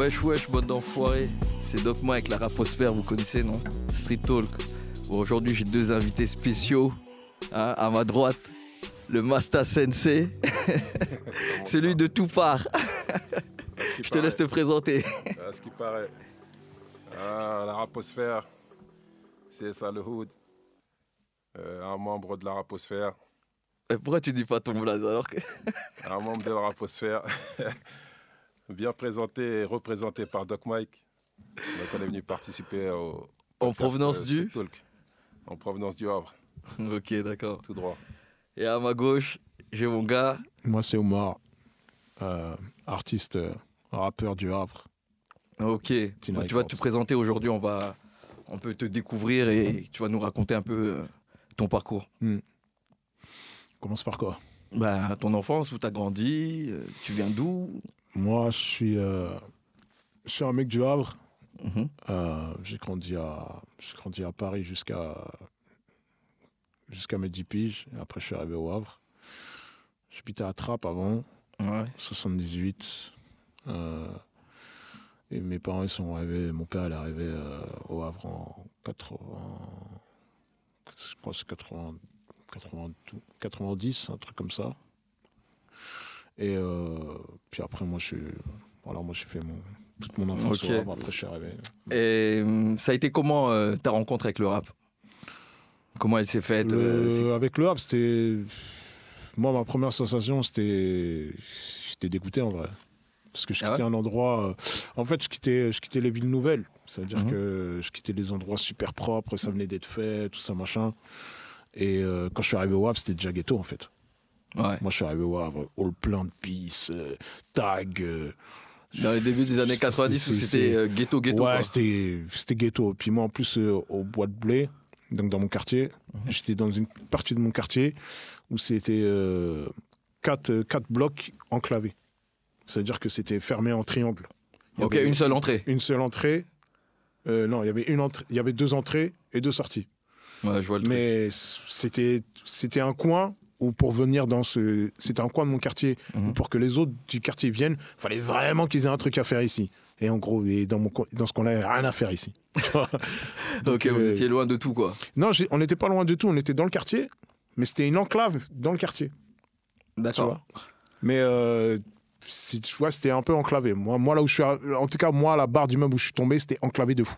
Wesh, bande d'enfoirés. C'est Doc Mike avec la raposphère, vous connaissez, non? Street Talk. Bon, aujourd'hui, j'ai deux invités spéciaux. Hein, à ma droite, le Masta Sensei, celui de tout part. Je te laisse te présenter. À ce qui paraît. Ah, la raposphère, c'est ça le hood. Un membre de la raposphère. Pourquoi tu dis pas ton blaze alors que... Un membre de la raposphère. Bien présenté et représenté par Doc Mike. Donc on est venu participer au En provenance du Talk. En provenance du Havre. Ok, d'accord. Tout droit. Et à ma gauche, j'ai mon gars. Moi, c'est Omar, artiste, rappeur du Havre. Ok. Bon, tu vas te présenter aujourd'hui, on peut te découvrir et tu vas nous raconter un peu ton parcours. Commence par quoi? Bah, ton enfance, où tu as grandi, tu viens d'où? Moi, je suis un mec du Havre. J'ai grandi à Paris jusqu'à mes 10 piges. Et après, je suis arrivé au Havre. J'habitais à Trappes avant, 78. Et mes parents, ils sont arrivés. Mon père, il est arrivé au Havre en 80. Je crois que c'est 90, un truc comme ça. Et puis après, moi, j'ai fait toute mon enfance au Havre. Après, je suis arrivé. Et ça a été comment ta rencontre avec le rap? Comment elle s'est faite? Avec le rap, c'était... Moi, ma première sensation, j'étais dégoûté en vrai. Parce que je quittais un endroit... En fait, je quittais les villes nouvelles. C'est-à-dire que je quittais les endroits super propres, ça venait d'être fait, tout ça, machin. Et quand je suis arrivé au Havre, c'était déjà ghetto, en fait. Ouais. Moi, je suis arrivé au Havre, hall plein de pisse, tag... Dans les débuts des années 90, où c'était ghetto. Ouais, c'était ghetto. Puis moi, en plus, au Bois de Blé, donc dans mon quartier, j'étais dans une partie de mon quartier où c'était 4 blocs enclavés. C'est-à-dire que c'était fermé en triangle. Ok, une seule entrée. Une seule entrée. Non, il y avait 2 entrées et 2 sorties. Ouais, je vois le Mais c'était un coin où pour venir c'était un coin de mon quartier où pour que les autres du quartier viennent, il fallait vraiment qu'ils aient un truc à faire ici. Et en gros, dans ce coin-là, il n'y a rien à faire ici. Donc, vous étiez loin de tout, quoi. Non, on n'était pas loin de tout. On était dans le quartier, mais c'était une enclave dans le quartier. D'accord. Mais tu vois, c'était un peu enclavé. Moi, là où je suis, en tout cas, moi, à la barre du meuble où je suis tombé, c'était enclavé de fou.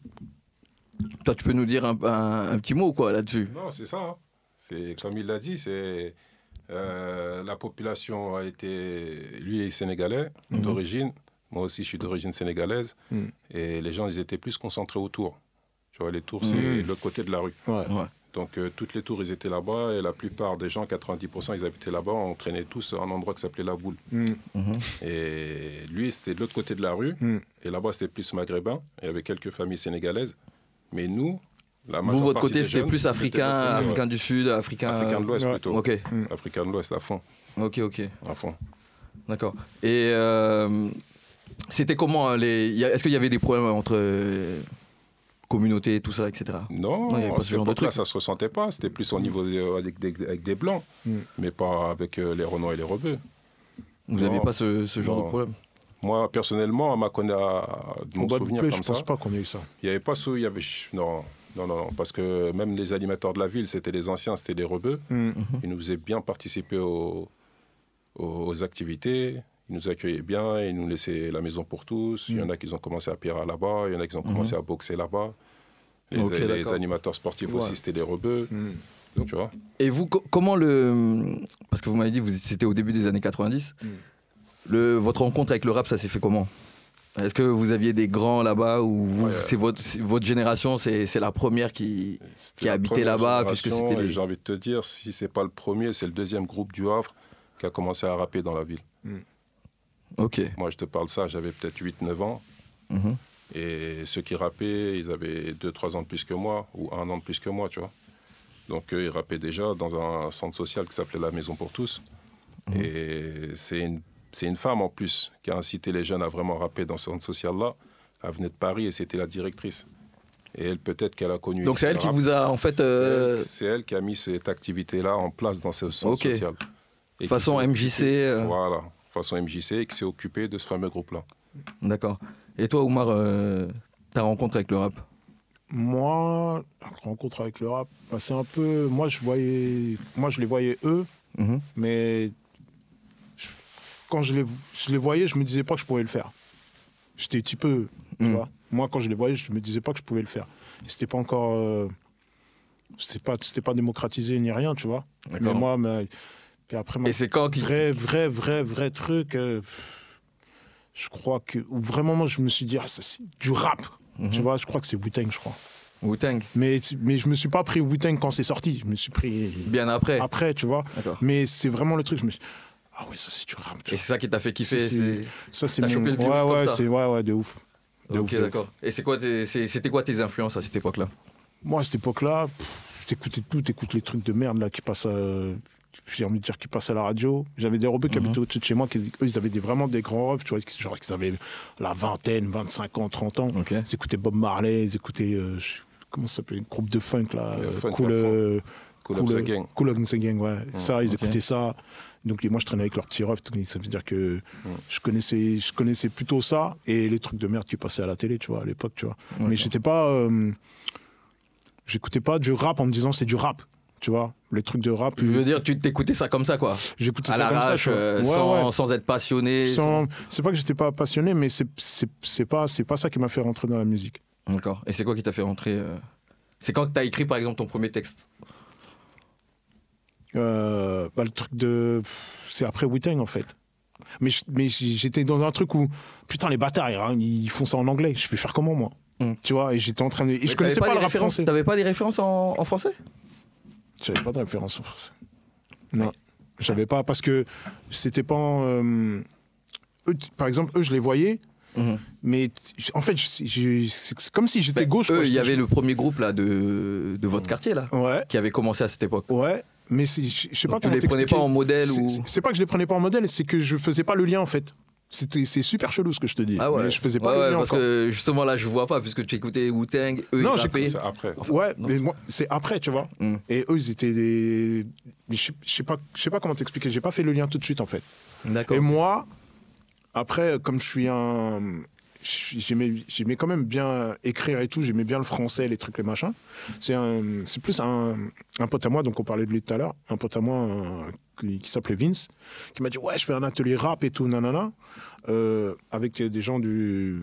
Toi, tu peux nous dire un petit mot, quoi, là-dessus? Non, c'est ça. Hein. C'est comme il l'a dit, c'est la population a été... Lui, il est sénégalais d'origine. Moi aussi, je suis d'origine sénégalaise. Et les gens, ils étaient plus concentrés autour. Tu vois, les tours, c'est l'autre côté de la rue. Ouais. Donc, toutes les tours, ils étaient là-bas. Et la plupart des gens, 90%, ils habitaient là-bas. On traînait tous à un endroit qui s'appelait La Boule. Et lui, c'était de l'autre côté de la rue. Et là-bas, c'était plus maghrébin. Il y avait quelques familles sénégalaises. Mais nous... Vous, votre côté, c'était plus africain du Sud, africain de l'Ouest plutôt. Ok. Africain de l'Ouest à fond. Ok. À fond. D'accord. Et c'était comment est-ce qu'il y avait des problèmes entre communautés, tout ça, etc. Non, il y avait pas ce genre de truc. ça se ressentait pas. C'était plus au niveau avec des blancs, mais pas avec les Renois et les Rebeux. Vous n'avez pas ce genre de problème? Moi, personnellement, à de mon souvenir comme ça... Je pense pas qu'on ait eu ça. Il n'y avait pas Non, parce que même les animateurs de la ville, c'était les anciens, c'était des rebeux. Ils nous faisaient bien participer aux activités. Ils nous accueillaient bien, ils nous laissaient la maison pour tous. Il y en a qui ont commencé à pierrer là-bas, il y en a qui ont commencé à boxer là-bas. Les animateurs sportifs aussi, c'était des rebeux. Donc, tu vois. Et vous, comment parce que vous m'avez dit que c'était au début des années 90. Votre rencontre avec le rap, ça s'est fait comment? Est-ce que vous aviez des grands là-bas ou c'est votre génération, c'est la première qui habitait là-bas puisque c'était J'ai envie de te dire, si c'est pas le premier, c'est le deuxième groupe du Havre qui a commencé à rapper dans la ville. Ok. Moi, je te parle ça, j'avais peut-être 8-9 ans. Et ceux qui rappaient, ils avaient 2-3 ans de plus que moi ou 1 an de plus que moi, tu vois. Donc, ils rappaient déjà dans un centre social qui s'appelait la Maison pour tous. Et c'est une femme en plus qui a incité les jeunes à vraiment rapper dans ce centre social-là. Elle venait de Paris et c'était la directrice. Et elle, peut-être qu'elle a connu... Donc c'est elle qui vous a en fait... C'est elle qui a mis cette activité-là en place dans ce centre social. Et façon MJC Voilà, façon MJC et qui s'est occupée de ce fameux groupe-là. D'accord. Et toi, Oumar, ta rencontre avec le rap? Moi, la rencontre avec le rap, bah, c'est un peu... Moi, je les voyais eux, mais quand je les voyais, je me disais pas que je pouvais le faire. J'étais un petit peu, tu vois. Moi, quand je les voyais, je me disais pas que je pouvais le faire. C'était pas encore... c'était pas démocratisé ni rien, tu vois. Mais moi, et après, et c'est quand vrai truc, je crois que... Vraiment, moi, je me suis dit, ça, c'est du rap. Tu vois, je crois que c'est Wu-Tang, je crois. Wu-Tang. Mais je me suis pas pris Wu-Tang quand c'est sorti. Je me suis pris... Bien après. Après, tu vois. Mais c'est vraiment le truc, je me suis dit, ah ouais, ça, c'est du rap. Et c'est ça qui t'a fait kiffer? Ça, c'est T'as chopé le virus comme ça. Ouais, de ouf. Ok, d'accord. Et c'était quoi tes influences à cette époque-là? Moi, à cette époque-là, t'écoutais tout, t'écoutes les trucs de merde là qui passent j'ai envie de dire qui passent à la radio. J'avais des rebeux qui habitaient au-dessus de chez moi, eux, ils avaient vraiment des grands refs, tu vois, genre qu'ils avaient la vingtaine, 25 ans, 30 ans. Ils écoutaient Bob Marley, ils écoutaient, comment ça s'appelle, un groupe de funk là, Cool Up the Gang, ouais. Ça, ils écoutaient ça. Donc moi, je traînais avec leurs petits refs, ça veut dire que je connaissais plutôt ça et les trucs de merde qui passaient à la télé, tu vois, à l'époque, tu vois. Mais j'étais pas... j'écoutais pas du rap en me disant c'est du rap, tu vois, les trucs de rap. Je veux dire, tu t'écoutais ça comme ça, quoi. J'écoutais ça comme ça, tu vois. Sans être passionné. C'est pas que j'étais pas passionné, mais c'est pas ça qui m'a fait rentrer dans la musique. D'accord. Et c'est quoi qui t'a fait rentrer C'est quand que t'as écrit, par exemple, ton premier texte? Le truc de... C'est après Wu-Tang, en fait. Mais j'étais dans un truc où, putain, les bâtards, ils font ça en anglais. Je vais faire comment, moi? Tu vois, et j'étais en train de... Et je connaissais pas le rap français. T'avais pas des références en français? J'avais pas de référence en français. Non, j'avais pas, parce que c'était pas... eux, par exemple, eux, je les voyais, mais en fait, c'est comme si j'étais gauche. Il y avait le premier groupe là, de votre quartier, là, qui avait commencé à cette époque. Ouais. Mais je sais pas comment tu les prenais pas en modèle C'est pas que je les prenais pas en modèle, c'est que je faisais pas le lien en fait. C'est super chelou ce que je te dis. Ah ouais. Mais je faisais pas le lien parce encore. Que justement là je vois pas puisque tu écoutais Wu-Tang, eux non, ils rappaient. C'est après. Enfin, ouais, non. Mais moi c'est après, tu vois. Et eux ils étaient des... Je sais pas comment t'expliquer. J'ai pas fait le lien tout de suite en fait. D'accord. Et moi après comme je suis un... J'aimais quand même bien écrire et tout, j'aimais bien le français, les trucs, les machins. C'est plus un pote à moi, donc on parlait de lui tout à l'heure, un pote à moi qui s'appelait Vince, qui m'a dit ouais, je fais un atelier rap et tout, nanana, avec des gens d'un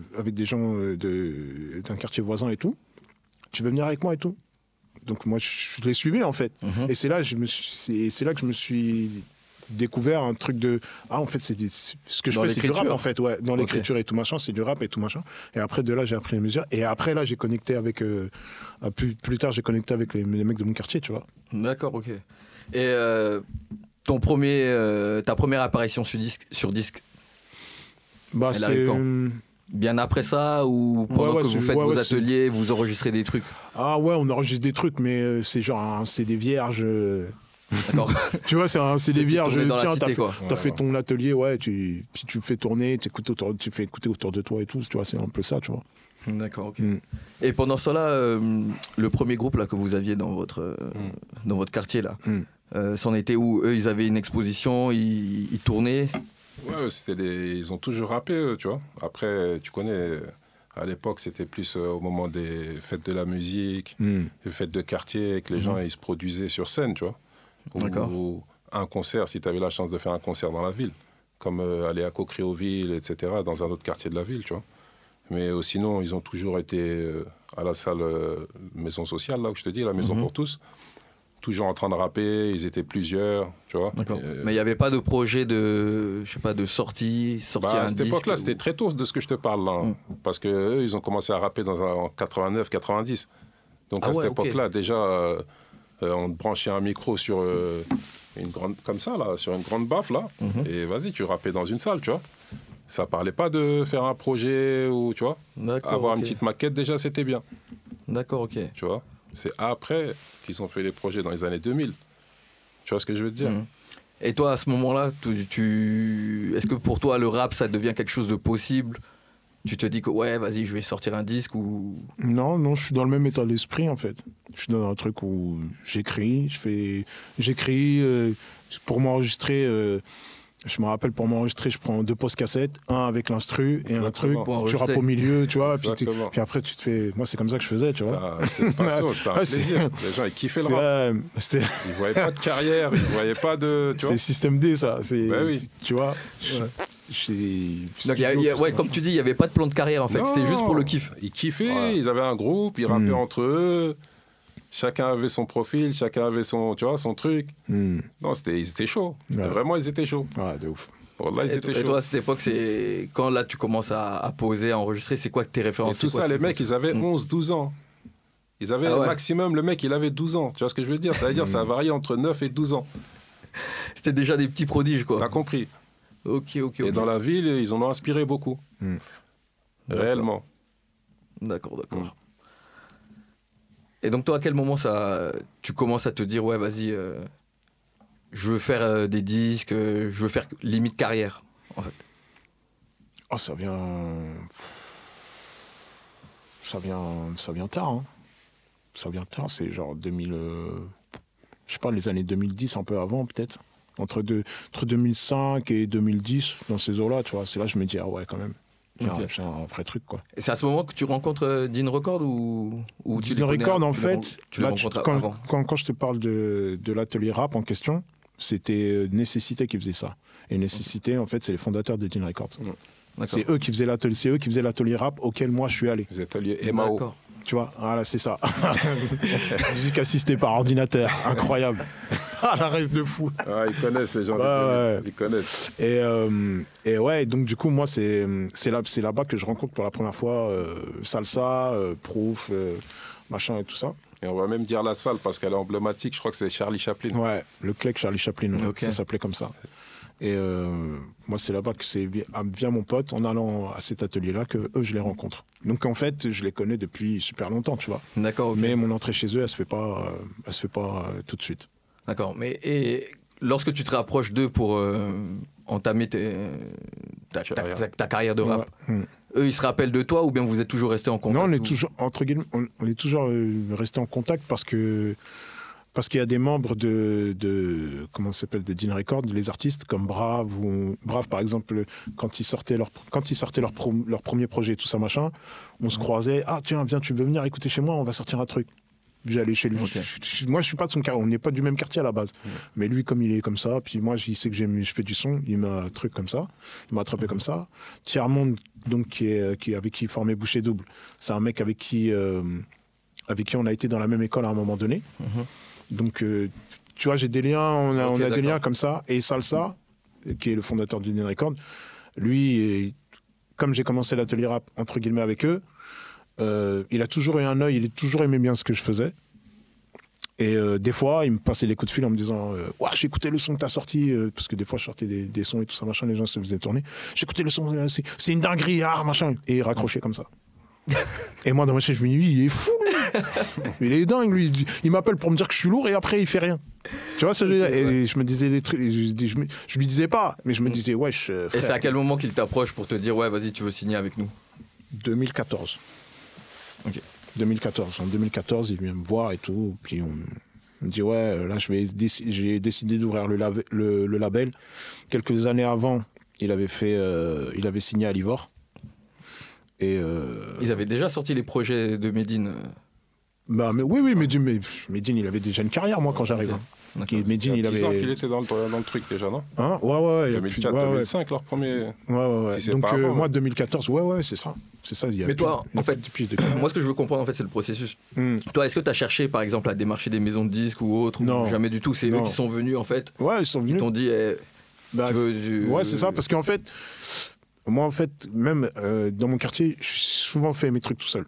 quartier voisin et tout. Tu veux venir avec moi et tout? Donc moi je les suivais en fait. Et c'est là que je me suis découvert un truc de en fait c'est ce que je fais, c'est du rap en fait, ouais, dans l'écriture et tout machin, c'est du rap et tout machin. Et après de là j'ai appris les mesures et après là j'ai connecté avec plus tard j'ai connecté avec les mecs de mon quartier, tu vois. D'accord, ok. Et ta première apparition sur disque bah elle arrive quand? Bien après ça ou pendant que vous faites vos ateliers, vous enregistrez des trucs? Ah ouais, on enregistre des trucs, mais c'est genre un CD vierge. D'accord. Tu vois, c'est un CD vierge. Tiens, t'as fait ton atelier, ouais, puis tu fais tourner, tu fais écouter autour de toi et tout, tu vois, c'est un peu ça, tu vois. D'accord, ok. Et pendant cela, le premier groupe là, que vous aviez dans votre quartier, là, c'en était où? Eux, ils avaient une exposition, ils tournaient? Ouais, ils ont toujours rappé, tu vois. Après, tu connais, à l'époque, c'était plus au moment des fêtes de la musique, les fêtes de quartier, que les gens ils se produisaient sur scène, tu vois. Ou un concert, si tu avais la chance de faire un concert dans la ville, comme aller à Coquereville, etc., dans un autre quartier de la ville, tu vois. Mais sinon, ils ont toujours été à la salle maison sociale, là où je te dis, la maison pour tous, toujours en train de rapper, ils étaient plusieurs, tu vois. Mais il n'y avait pas de projet de sortie à cette époque-là, c'était très tôt de ce que je te parle, là, parce qu'eux, ils ont commencé à rapper en 89, 90. Donc à cette époque-là, déjà... on te branchait un micro sur une grande, comme ça, là, sur une grande baffe, là, et vas-y, tu rappais dans une salle, tu vois. Ça parlait pas de faire un projet ou, tu vois, avoir une petite maquette, déjà, c'était bien. D'accord, ok. Tu vois, c'est après qu'ils ont fait les projets dans les années 2000. Tu vois ce que je veux te dire? Et toi, à ce moment-là, est-ce que pour toi, le rap, ça devient quelque chose de possible? Tu te dis que ouais, vas-y, je vais sortir un disque ou... Non, je suis dans le même état d'esprit en fait. Je suis dans un truc où j'écris pour m'enregistrer. Je me rappelle, pour m'enregistrer, je prends 2 pauses cassettes, un avec l'instru et un truc. Tu rappes au milieu, tu vois. Puis après, tu te fais. Moi, c'est comme ça que je faisais, tu vois. C'était une passion, c'était un plaisir. Les gens, ils kiffaient le rap. Ils ne voyaient pas de carrière, ils ne voyaient pas de. C'est système D, ça. Ben oui. Tu vois. Donc, comme tu dis, il n'y avait pas de plan de carrière, en fait. C'était juste pour le kiff. Ils kiffaient, ils avaient un groupe, ils rappaient entre eux. Chacun avait son profil, chacun avait son, tu vois, son truc. Non, ils étaient chauds. Ouais. Vraiment, ils étaient chauds. Ouais, de ouf. Là, ils étaient chauds. Et toi, à cette époque, quand là, tu commences à poser, à enregistrer, c'est quoi tes références? Et tout ça, les mecs, ils avaient 11, 12 ans. Ils avaient maximum, le mec, il avait 12 ans. Tu vois ce que je veux dire? Ça veut dire ça a varié entre 9 et 12 ans. C'était déjà des petits prodiges, quoi. T'as compris. Ok. Et dans la ville, ils en ont inspiré beaucoup. Réellement. D'accord. Et donc toi, à quel moment tu commences à te dire, ouais, vas-y, je veux faire des disques, je veux faire limite carrière, en fait? Oh, ça vient tard. Hein. Ça vient tard, c'est genre 2000... je sais pas, les années 2010, un peu avant peut-être. Entre 2005 et 2010, dans ces eaux-là, tu vois. C'est là que je me dis, ah ouais, quand même. C'est un vrai truc, quoi. Et c'est à ce moment que tu rencontres Dean Record ou Dean Record, en fait, quand je te parle de l'atelier rap en question, c'était Nécessité qui faisait ça. Et Nécessité, en fait, c'est les fondateurs de Dean Record. C'est eux qui faisaient l'atelier rap auquel moi je suis allé. Les ateliers MAO. D'accord. Tu vois, voilà, c'est ça. Musique assistée par ordinateur, incroyable. La rêve de fou. Ah, ils connaissent les gens, ils connaissent. Et ouais, donc du coup, moi, c'est là-bas que je rencontre pour la première fois Salsa, Proof, machin et tout ça. Et on va même dire la salle parce qu'elle est emblématique, je crois que c'est Charlie Chaplin. Ouais, le Clec Charlie Chaplin, ça s'appelait comme ça. Et moi, c'est là-bas que c'est via mon pote, en allant à cet atelier-là, que eux, je les rencontre. Donc, en fait, je les connais depuis super longtemps, tu vois. D'accord. Okay. Mais mon entrée chez eux, elle se fait pas tout de suite. D'accord. Et lorsque tu te rapproches d'eux pour entamer ta carrière de rap, eux, ils se rappellent de toi ou bien vous êtes toujours restés en contact? Non, on est toujours, entre guillemets, on est toujours restés en contact parce qu'il y a des membres de comment ça s'appelle, de Dean Records, les artistes comme Brave par exemple, quand ils sortaient leur premier projet, tout ça machin, on se croisait, ah tiens, viens, tu veux venir écouter chez moi, on va sortir un truc. J'allais chez lui. Okay. Moi, je suis pas de son quartier, on n'est pas du même quartier à la base. Mais lui, comme il est comme ça, puis moi, il sait que je fais du son, il m'a truc comme ça, il m'a attrapé comme ça. Tiers-Monde, donc avec qui il formait Boucher Double, c'est un mec avec qui on a été dans la même école à un moment donné. Donc, tu vois, j'ai des liens, on a des liens comme ça. Et Salsa, qui est le fondateur du Dean Record, lui, comme j'ai commencé l'atelier rap, entre guillemets, avec eux, il a toujours eu un œil, il a toujours aimé bien ce que je faisais. Et des fois, il me passait des coups de fil en me disant ouais, j'ai écouté le son que t'as sorti, parce que des fois, je sortais des sons et tout ça, machin, les gens se faisaient tourner. J'ai écouté le son, c'est une dinguerie, machin. Et il raccrochait comme ça. Et moi, dans ma chaise, je me dis, il est fou, lui. Il est dingue, lui. Il m'appelle pour me dire que je suis lourd et après, il fait rien. Tu vois ce que je veux dire? Et je me disais des trucs, je lui disais pas, mais je me disais, wesh. Et c'est à quel moment qu'il t'approche pour te dire, ouais, vas-y, tu veux signer avec nous? 2014. Ok. 2014. En 2014, il vient me voir et tout. Puis on me dit, ouais, là, j'ai décidé d'ouvrir le label. Quelques années avant, il avait signé à Livor. Et ils avaient déjà sorti les projets de Medine. Bah, oui, Medine, il avait déjà une carrière, moi, quand j'arrive. Okay. Medine, il avait 10 ans qu'il était dans le truc déjà, non? Hein? Ouais. 2004-2005, leur premier. Ouais. Si donc, moi, 2014, ouais, c'est ça. C'est ça. Mais toi, en fait, moi, ce que je veux comprendre, en fait, c'est le processus. Toi, est-ce que tu as cherché, par exemple, à démarcher des maisons de disques ou autres? Non. Jamais du tout. C'est eux qui sont venus, en fait. Ouais, ils sont venus. Ils t'ont dit, ouais, c'est ça, parce qu'en fait, moi, en fait, même dans mon quartier, j'ai souvent fait mes trucs tout seul.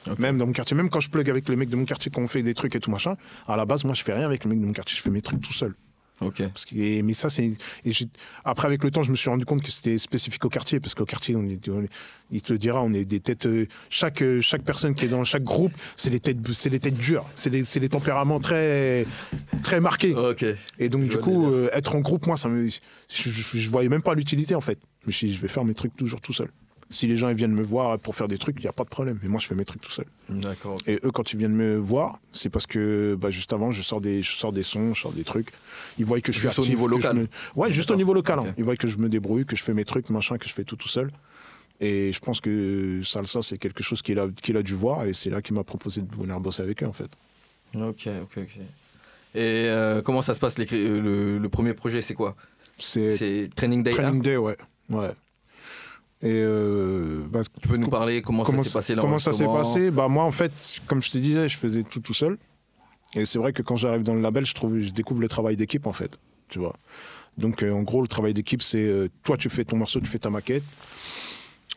Okay. Même dans mon quartier, même quand je plug avec les mecs de mon quartier, qu'on fait des trucs et tout machin, à la base, moi, je fais rien avec les mecs de mon quartier, je fais mes trucs tout seul. Ok. Mais ça, c'est. Après, avec le temps, je me suis rendu compte que c'était spécifique au quartier, parce qu'au quartier, il te le dira, on est des têtes. Chaque personne qui est dans chaque groupe, c'est des têtes dures, c'est des tempéraments très, très marqués. Okay. Et donc, du coup, être en groupe, moi, je voyais même pas l'utilité, en fait. Je me suis dit, je vais faire mes trucs toujours tout seul. Si les gens ils viennent me voir pour faire des trucs, il n'y a pas de problème. Mais moi, je fais mes trucs tout seul. D'accord. Et eux, quand ils viennent me voir, c'est parce que juste avant, je sors des sons, je sors des trucs. Ils voient que je suis actif. Juste au niveau local. Ouais, juste au niveau local. Okay. Hein. Ils voient que je me débrouille, que je fais mes trucs, machin, que je fais tout seul. Et je pense que Salsa, c'est quelque chose qu'il a dû voir. Et c'est là qu'il m'a proposé de venir bosser avec eux, en fait. Ok. Et comment ça se passe le premier projet, c'est quoi? C'est Training Day. Training Day, ouais. Et tu peux nous parler comment ça s'est passé là? Comment ça s'est passé? Moi, en fait, comme je te disais, je faisais tout seul. Et c'est vrai que quand j'arrive dans le label, je découvre le travail d'équipe, en fait. Tu vois. Donc, en gros, le travail d'équipe, c'est toi, tu fais ton morceau, tu fais ta maquette.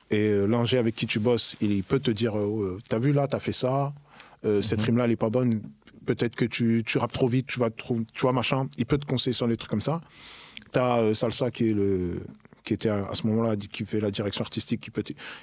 Et l'ingé avec qui tu bosses, il peut te dire t'as vu là, t'as fait ça, cette rime-là, elle est pas bonne. Peut-être que tu rappes trop vite, tu vois, machin. Il peut te conseiller sur des trucs comme ça. T'as Salsa qui était à ce moment-là, qui fait la direction artistique,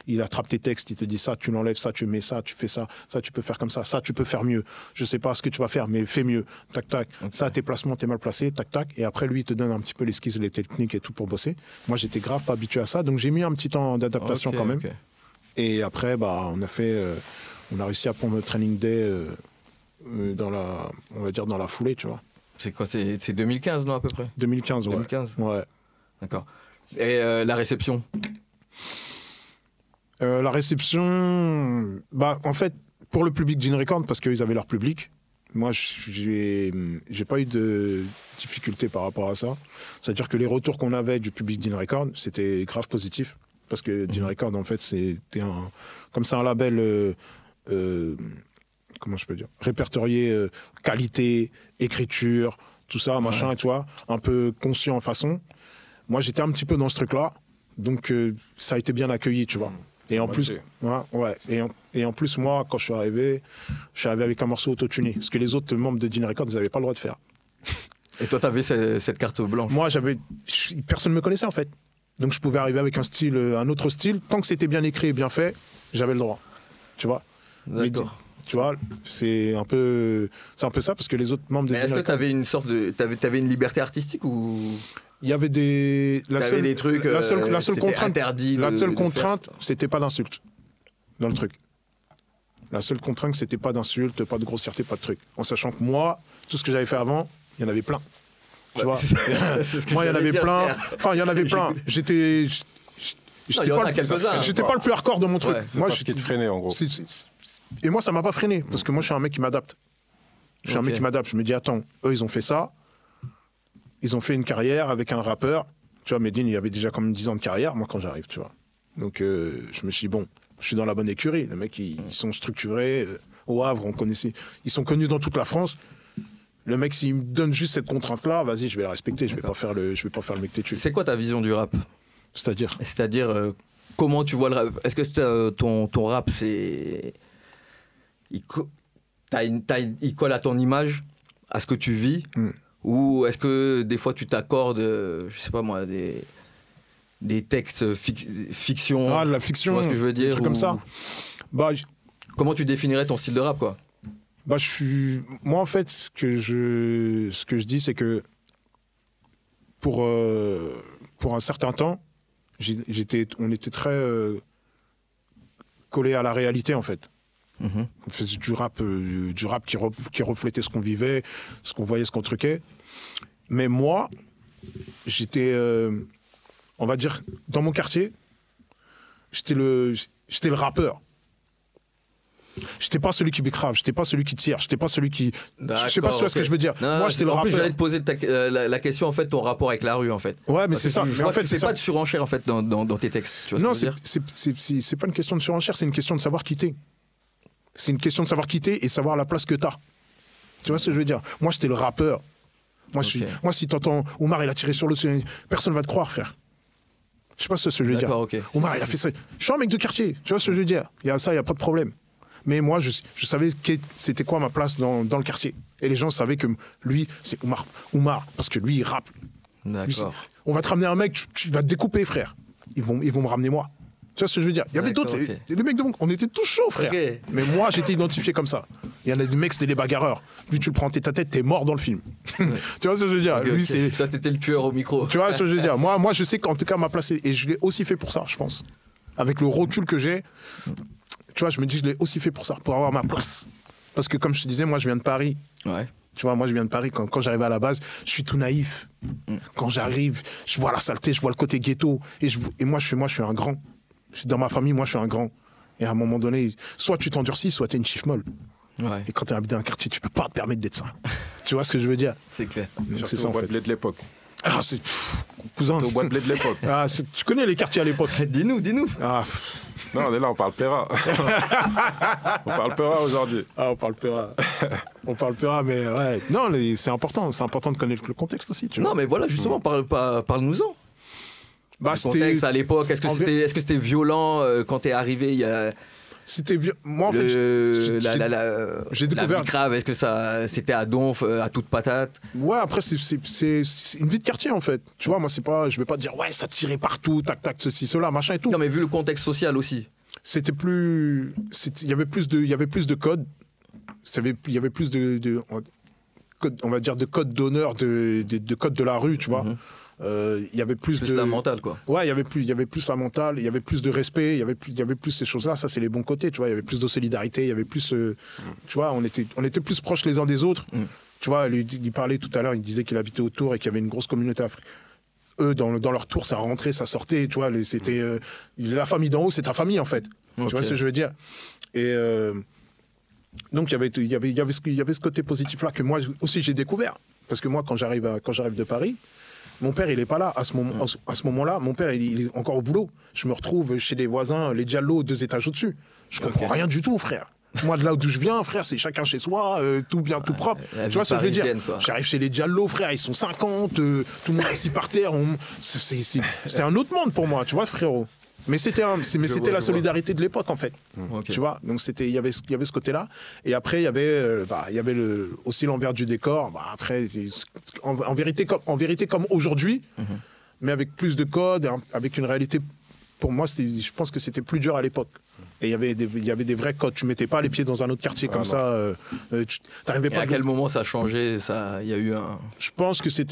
il attrape tes textes, il te dit ça, tu l'enlèves, ça, tu mets ça, tu fais ça, ça, tu peux faire comme ça tu peux faire mieux. Je sais pas ce que tu vas faire, mais fais mieux. Tac, tac. Okay. Ça, tes placements, t'es mal placé, tac, tac. Et après, lui, il te donne un petit peu l'esquisse, les techniques et tout pour bosser. Moi, j'étais grave pas habitué à ça, donc j'ai mis un petit temps d'adaptation quand même. Et après, on a réussi à prendre le Training Day on va dire dans la foulée, tu vois. C'est quoi, c'est 2015, non, à peu près? 2015, ouais. 2015. Ouais. D'accord. Et la réception? La réception, en fait, pour le public Gin Record, parce qu'ils avaient leur public, moi, j'ai pas eu de difficulté par rapport à ça. C'est-à-dire que les retours qu'on avait du public Gin Record, c'était grave positif. Parce que Gin Record, en fait, c'était comme c'est un label, comment je peux dire, répertorié qualité, écriture, tout ça, machin, et tu vois, un peu conscient en façon. Moi, j'étais un petit peu dans ce truc-là, donc ça a été bien accueilli, tu vois. Et en plus, et en plus, moi, quand je suis arrivé avec un morceau autotuné, ce que les autres membres de Gin Records, ils n'avaient pas le droit de faire. Et toi, tu avais cette carte blanche? Moi, personne ne me connaissait, en fait. Donc, je pouvais arriver avec un autre style. Tant que c'était bien écrit et bien fait, j'avais le droit, tu vois. D'accord. Tu vois, c'est un peu ça, parce que les autres membres de Gin Records... Est-ce que tu avais une sorte de... T'avais une liberté artistique ou... Il y avait des trucs la seule contrainte interdit contrainte, c'était pas d'insulte dans le truc. La seule contrainte, c'était pas d'insulte, pas de grossièreté, pas de truc. En sachant que moi, tout ce que j'avais fait avant, il y en avait plein. Tu vois. Moi, il y en avait plein. Enfin, il y en avait plein. J'étais pas le plus hardcore de mon truc. Moi, je t'ai freiné en gros. Et moi, ça m'a pas freiné parce que moi, je suis un mec qui m'adapte. Je me dis attends, eux, ils ont fait ça. Ils ont fait une carrière avec un rappeur. Tu vois, Medine, il avait déjà comme 10 ans de carrière, moi, quand j'arrive, tu vois. Donc, je me suis dit, bon, je suis dans la bonne écurie. Les mecs, ils sont structurés. Au Havre, ils sont connus dans toute la France. Le mec, s'il me donne juste cette contrainte-là, vas-y, je vais la respecter. Je vais pas faire le mec têtu. C'est quoi ta vision du rap? C'est-à-dire comment tu vois le rap? Est-ce que ton rap, c'est... Il colle à ton image, à ce que tu vis? Ou est-ce que des fois tu t'accordes, je sais pas moi, des textes fiction? Ah, de la fiction, tu vois ce que je veux dire, des trucs comme ça. Comment tu définirais ton style de rap, quoi? Moi, en fait, ce que je dis, c'est que pour un certain temps, on était très collés à la réalité, en fait. On faisait du rap qui reflétait ce qu'on vivait, ce qu'on voyait, ce qu'on truquait. Mais moi, j'étais, on va dire, dans mon quartier, j'étais le rappeur. J'étais pas celui qui bicrave, j'étais pas celui qui tire, j'étais pas celui qui... Je sais pas si tu vois ce que je veux dire. Non, moi, j'étais le rappeur. En plus, j'allais te poser la question, en fait, ton rapport avec la rue, en fait. Ouais, mais c'est ça. Mais en fait, c'est pas de surenchère, en fait, dans tes textes. Tu vois non, ce que je veux dire? C'est pas une question de surenchère, c'est une question de savoir quitter. C'est une question de savoir quitter et savoir la place que t'as. Tu vois ce que je veux dire? Moi, j'étais le rappeur. Moi, si t'entends Oumar, il a tiré sur le... Personne va te croire, frère. Je sais pas ce que je veux dire. Okay. Oumar, il a fait ça. Je suis un mec de quartier. Tu vois ce que je veux dire? Il y a ça, il y a pas de problème. Mais moi, je savais c'était quoi ma place dans le quartier. Et les gens savaient que lui, c'est Oumar, parce que lui, il rappe. D'accord. On va te ramener un mec, tu vas te découper, frère. Ils vont me ramener moi. Tu vois ce que je veux dire? Il y avait d'autres, les mecs de mon... On était tous chauds, frère. Okay. Mais moi, j'étais identifié comme ça. Il y en a des mecs, c'était des bagarreurs. Lui, tu le prends en tête à tête, t'es mort dans le film. Tu vois ce que je veux dire? Lui, c'est... Toi, t'étais le tueur au micro. Tu vois ce que je veux dire? Moi, je sais qu'en tout cas, ma place, et je l'ai aussi fait pour ça, je pense. avec le recul que j'ai, tu vois, je me dis, je l'ai aussi fait pour ça, pour avoir ma place. Parce que comme je te disais, moi, je viens de Paris. Ouais. Tu vois, moi, je viens de Paris. Quand j'arrive à la base, je suis tout naïf. Quand j'arrive, je vois la saleté, je vois le côté ghetto. Et moi, je suis un grand. Dans ma famille, moi, je suis un grand. Et à un moment donné, soit tu t'endurcis, soit tu es une chiffre molle. Ouais. Et quand tu habites dans un quartier, tu peux pas te permettre d'être ça. Tu vois ce que je veux dire? C'est clair. Surtout ça, au en bois fait. de blé de l'époque. Ah, c'est... cousin. Au bois de blé de l'époque. Ah, tu connais les quartiers à l'époque? Dis-nous. Ah, Non, on est là, on parle Péra. On parle Péra aujourd'hui. on parle Péra. On parle Péra, mais ouais. Non, c'est important. C'est important de connaître le contexte aussi, tu vois. Non, mais voilà, justement, parle-nous-en. Bah, Le contexte à l'époque, est-ce que c'était violent quand t'es arrivé il y a... Moi, en fait, j'ai découvert. La vie grave, est-ce que c'était à donf, à toute patate? Ouais, après, c'est une vie de quartier, en fait. Tu vois, moi, je vais pas te dire, ouais, ça tirait partout, tac, tac, ceci, cela, machin et tout. Non, mais vu le contexte social aussi. C'était plus. Il y avait plus de codes. Il y avait plus on va dire, de codes d'honneur, de codes de la rue, tu vois. Il y avait plus de la mentale, quoi. Ouais, il y avait plus la mentale, il y avait plus de respect, il y avait plus ces choses-là. Ça, c'est les bons côtés, tu vois. Il y avait plus de solidarité, il y avait plus, tu vois, on était plus proches les uns des autres. Tu vois, il parlait tout à l'heure, il disait qu'il habitait autour et qu'il y avait une grosse communauté africaine. Eux, dans leur tour, ça rentrait, ça sortait, tu vois. C'était la famille d'en haut, c'est ta famille, en fait. Okay. Tu vois ce que je veux dire? Et donc, il y avait ce côté positif-là que moi aussi j'ai découvert. Parce que moi, quand j'arrive de Paris, mon père, il n'est pas là. À ce moment-là, mon père, il est encore au boulot. Je me retrouve chez les voisins, les Diallo, 2 étages au-dessus. Je comprends rien du tout, frère. Moi, de là d'où je viens, frère, c'est chacun chez soi, tout bien, tout propre. Tu vois ce que je veux dire? J'arrive chez les Diallo, frère, ils sont 50, tout le monde est assis par terre. C'était un autre monde pour moi, tu vois, frérot. Mais c'était la solidarité de l'époque, en fait. Okay. Tu vois, donc il y avait ce côté-là. Et après, il y avait aussi l'envers du décor. Bah, après, en vérité, comme aujourd'hui, mais avec plus de codes, avec une réalité. Pour moi, je pense que c'était plus dur à l'époque. Et il y avait des vrais codes. Tu mettais pas les pieds dans un autre quartier comme ça. Tu n'arrivais pas. Et à quel moment ça a changé? Il y a eu un. Je pense que c'est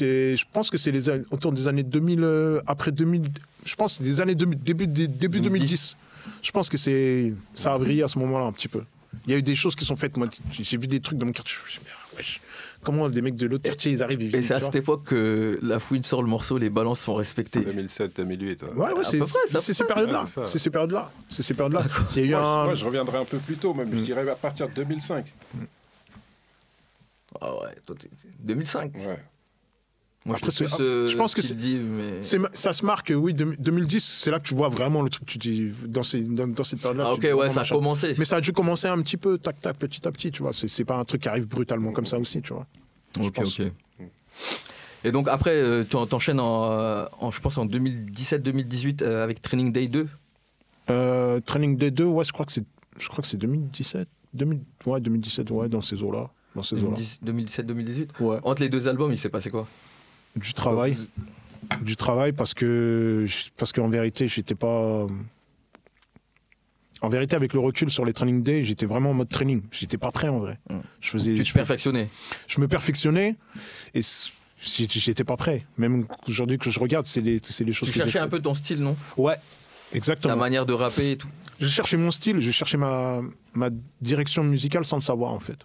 autour des années 2000, après 2000. Je pense que c'est des années début 2010. Je pense que ça a brillé à ce moment-là un petit peu. Il y a eu des choses qui sont faites. Moi, j'ai vu des trucs dans mon quartier. Je me suis dit, wesh, comment des mecs de l'autre quartier, ils arrivent, ils viennent. Et c'est à cette époque que La Fouine sort le morceau, les balances sont respectées. 2007, 2008. Ouais, c'est ces périodes-là. C'est ces périodes-là. Moi, je reviendrai un peu plus tôt, même. Je dirais à partir de 2005. Ah ouais, toi, 2005. Ouais. Moi, après, je pense que ça se marque, oui, 2010, c'est là que tu vois vraiment le truc, tu dis, dans cette période-là. Ah, ok, ouais, ça a commencé. Mais ça a dû commencer un petit peu, tac, tac, petit à petit, tu vois. C'est pas un truc qui arrive brutalement comme ça aussi, tu vois. Ok. Et donc, après, tu enchaînes je pense, en 2017-2018 avec Training Day 2. Training Day 2, ouais, je crois que c'est 2017. 2017, ouais, dans ces eaux-là. 2017-2018 ouais. Entre les 2 albums, il s'est passé quoi? Du travail parce qu'en vérité, j'étais pas. En vérité, avec le recul sur les training days, j'étais vraiment en mode training. J'étais pas prêt en vrai. Tu te perfectionnais? Je me perfectionnais et j'étais pas prêt. Même aujourd'hui que je regarde, c'est les choses. Tu cherchais un peu ton style, non? Ouais, exactement. Ta manière de rapper et tout. Je cherchais mon style, je cherchais ma direction musicale sans le savoir en fait.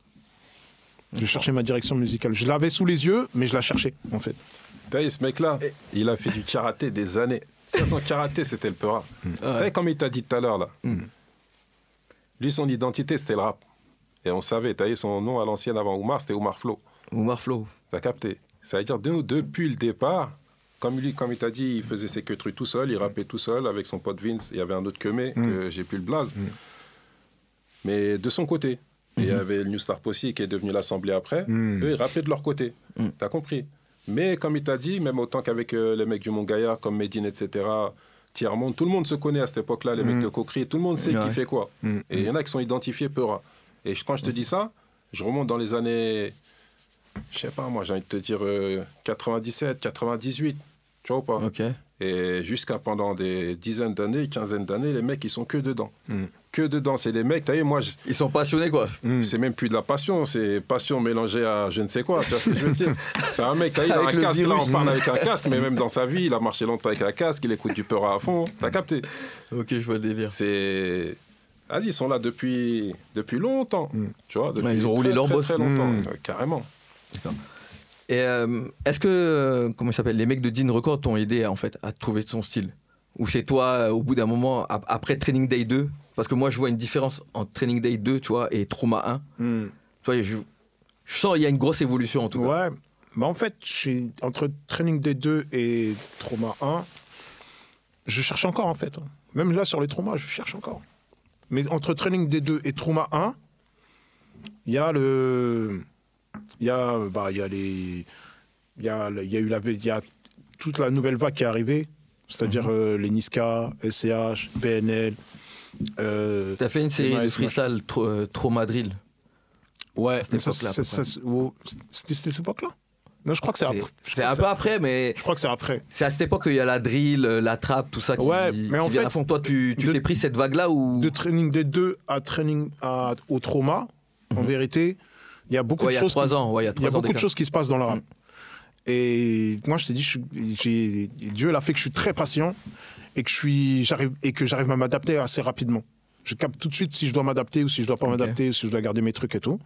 Je cherchais ma direction musicale. Je l'avais sous les yeux, mais je la cherchais en fait. T'as vu, ce mec-là, il a fait du karaté des années. Son karaté, c'était le Peura. T'as vu, comme il t'a dit tout à l'heure, là. Lui, son identité, c'était le rap. Et on savait, t'as vu, son nom à l'ancienne avant Oumar, c'était Oumar Flow. Oumar Flow. T'as capté. Ça veut dire, depuis le départ, comme il t'a dit, il faisait ses trucs tout seul, il rappait tout seul avec son pote Vince. Il y avait un autre Kemé, que j'ai plus le blaze. Mais de son côté. Et il y avait le New Star Posse qui est devenu l'Assemblée après. Eux, ils rappaient de leur côté. T'as compris? Mais comme il t'a dit, même autant qu'avec les mecs du Mont-Gaillard, comme Medine, etc., Tiers-Monde, tout le monde se connaît à cette époque-là, les mecs de Coquerie, tout le monde sait qui fait quoi. Et il y en a qui sont identifiés Peura. Et quand je te dis ça, je remonte dans les années, je sais pas moi, j'ai envie de te dire 97, 98, tu vois ou pas? Okay. Et jusqu'à pendant des dizaines d'années, quinzaines d'années, les mecs, ils sont que dedans. que dedans. C'est des mecs, t'as vu, moi... Ils sont passionnés, quoi. C'est même plus de la passion, c'est passion mélangée à je ne sais quoi, tu vois ce que je veux dire. C'est un mec, t'as vu, il a un casque, là, on parle avec un casque, mais même dans sa vie, il a marché longtemps avec un casque, il écoute du Peura à fond, t'as capté. Ok, je vois le délire. C'est... Vas-y, ils sont là depuis longtemps, tu vois. Depuis ils ont roulé leur boss. Très longtemps, carrément. D'accord. Et est-ce que, comment il s'appelle, les mecs de Dean Record t'ont aidé, en fait, à trouver ton style? Ou c'est toi, au bout d'un moment, après Training Day 2, parce que moi, je vois une différence entre Training Day 2, tu vois, et Trauma 1. Tu vois, je sens qu'il y a une grosse évolution, en tout cas. Ouais, bah en fait, entre Training Day 2 et Trauma 1, je cherche encore, en fait. Même là, sur les traumas, je cherche encore. Mais entre Training Day 2 et Trauma 1, il y a toute la nouvelle vague qui est arrivée, c'est-à-dire les Niska, SCH, PNL. T'as fait une série de freestyle Trauma Drill. Ouais, c'était cette époque-là. Non, je crois que c'est après. C'est un peu après, mais. Je crois que c'est après. C'est à cette époque qu'il y a la drill, la trap, tout ça qui, mais en fait, à fond. Toi, tu t'es pris cette vague-là ou... De Training Day 2 au Trauma, en vérité, il y a beaucoup de choses. Il y a beaucoup de choses qui se passent dans le rap. Et moi, je t'ai dit, Dieu l'a fait que je suis très patient et que j'arrive à m'adapter assez rapidement. Je capte tout de suite si je dois m'adapter ou si je dois pas m'adapter ou si je dois garder mes trucs et tout.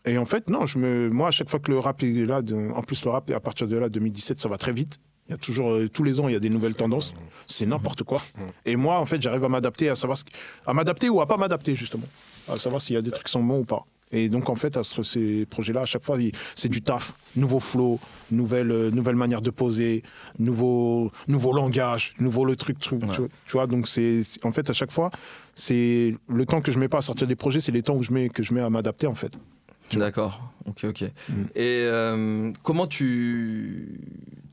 Et en fait, non, moi, à chaque fois que le rap est là, en plus, le rap, à partir de là, 2017, ça va très vite. Il y a toujours, tous les ans, il y a des nouvelles tendances. C'est n'importe quoi. Et moi, en fait, j'arrive à m'adapter, à m'adapter ou à pas m'adapter, justement. À savoir s'il y a des trucs qui sont bons ou pas. Et donc, en fait, ces projets-là, à chaque fois, c'est du taf. Nouveau flow, nouvelle manière de poser, nouveau langage, le truc. Tu vois, donc, en fait, à chaque fois, c'est le temps que je mets pas à sortir des projets, c'est les temps que je mets à m'adapter, en fait. D'accord, ok. Et comment tu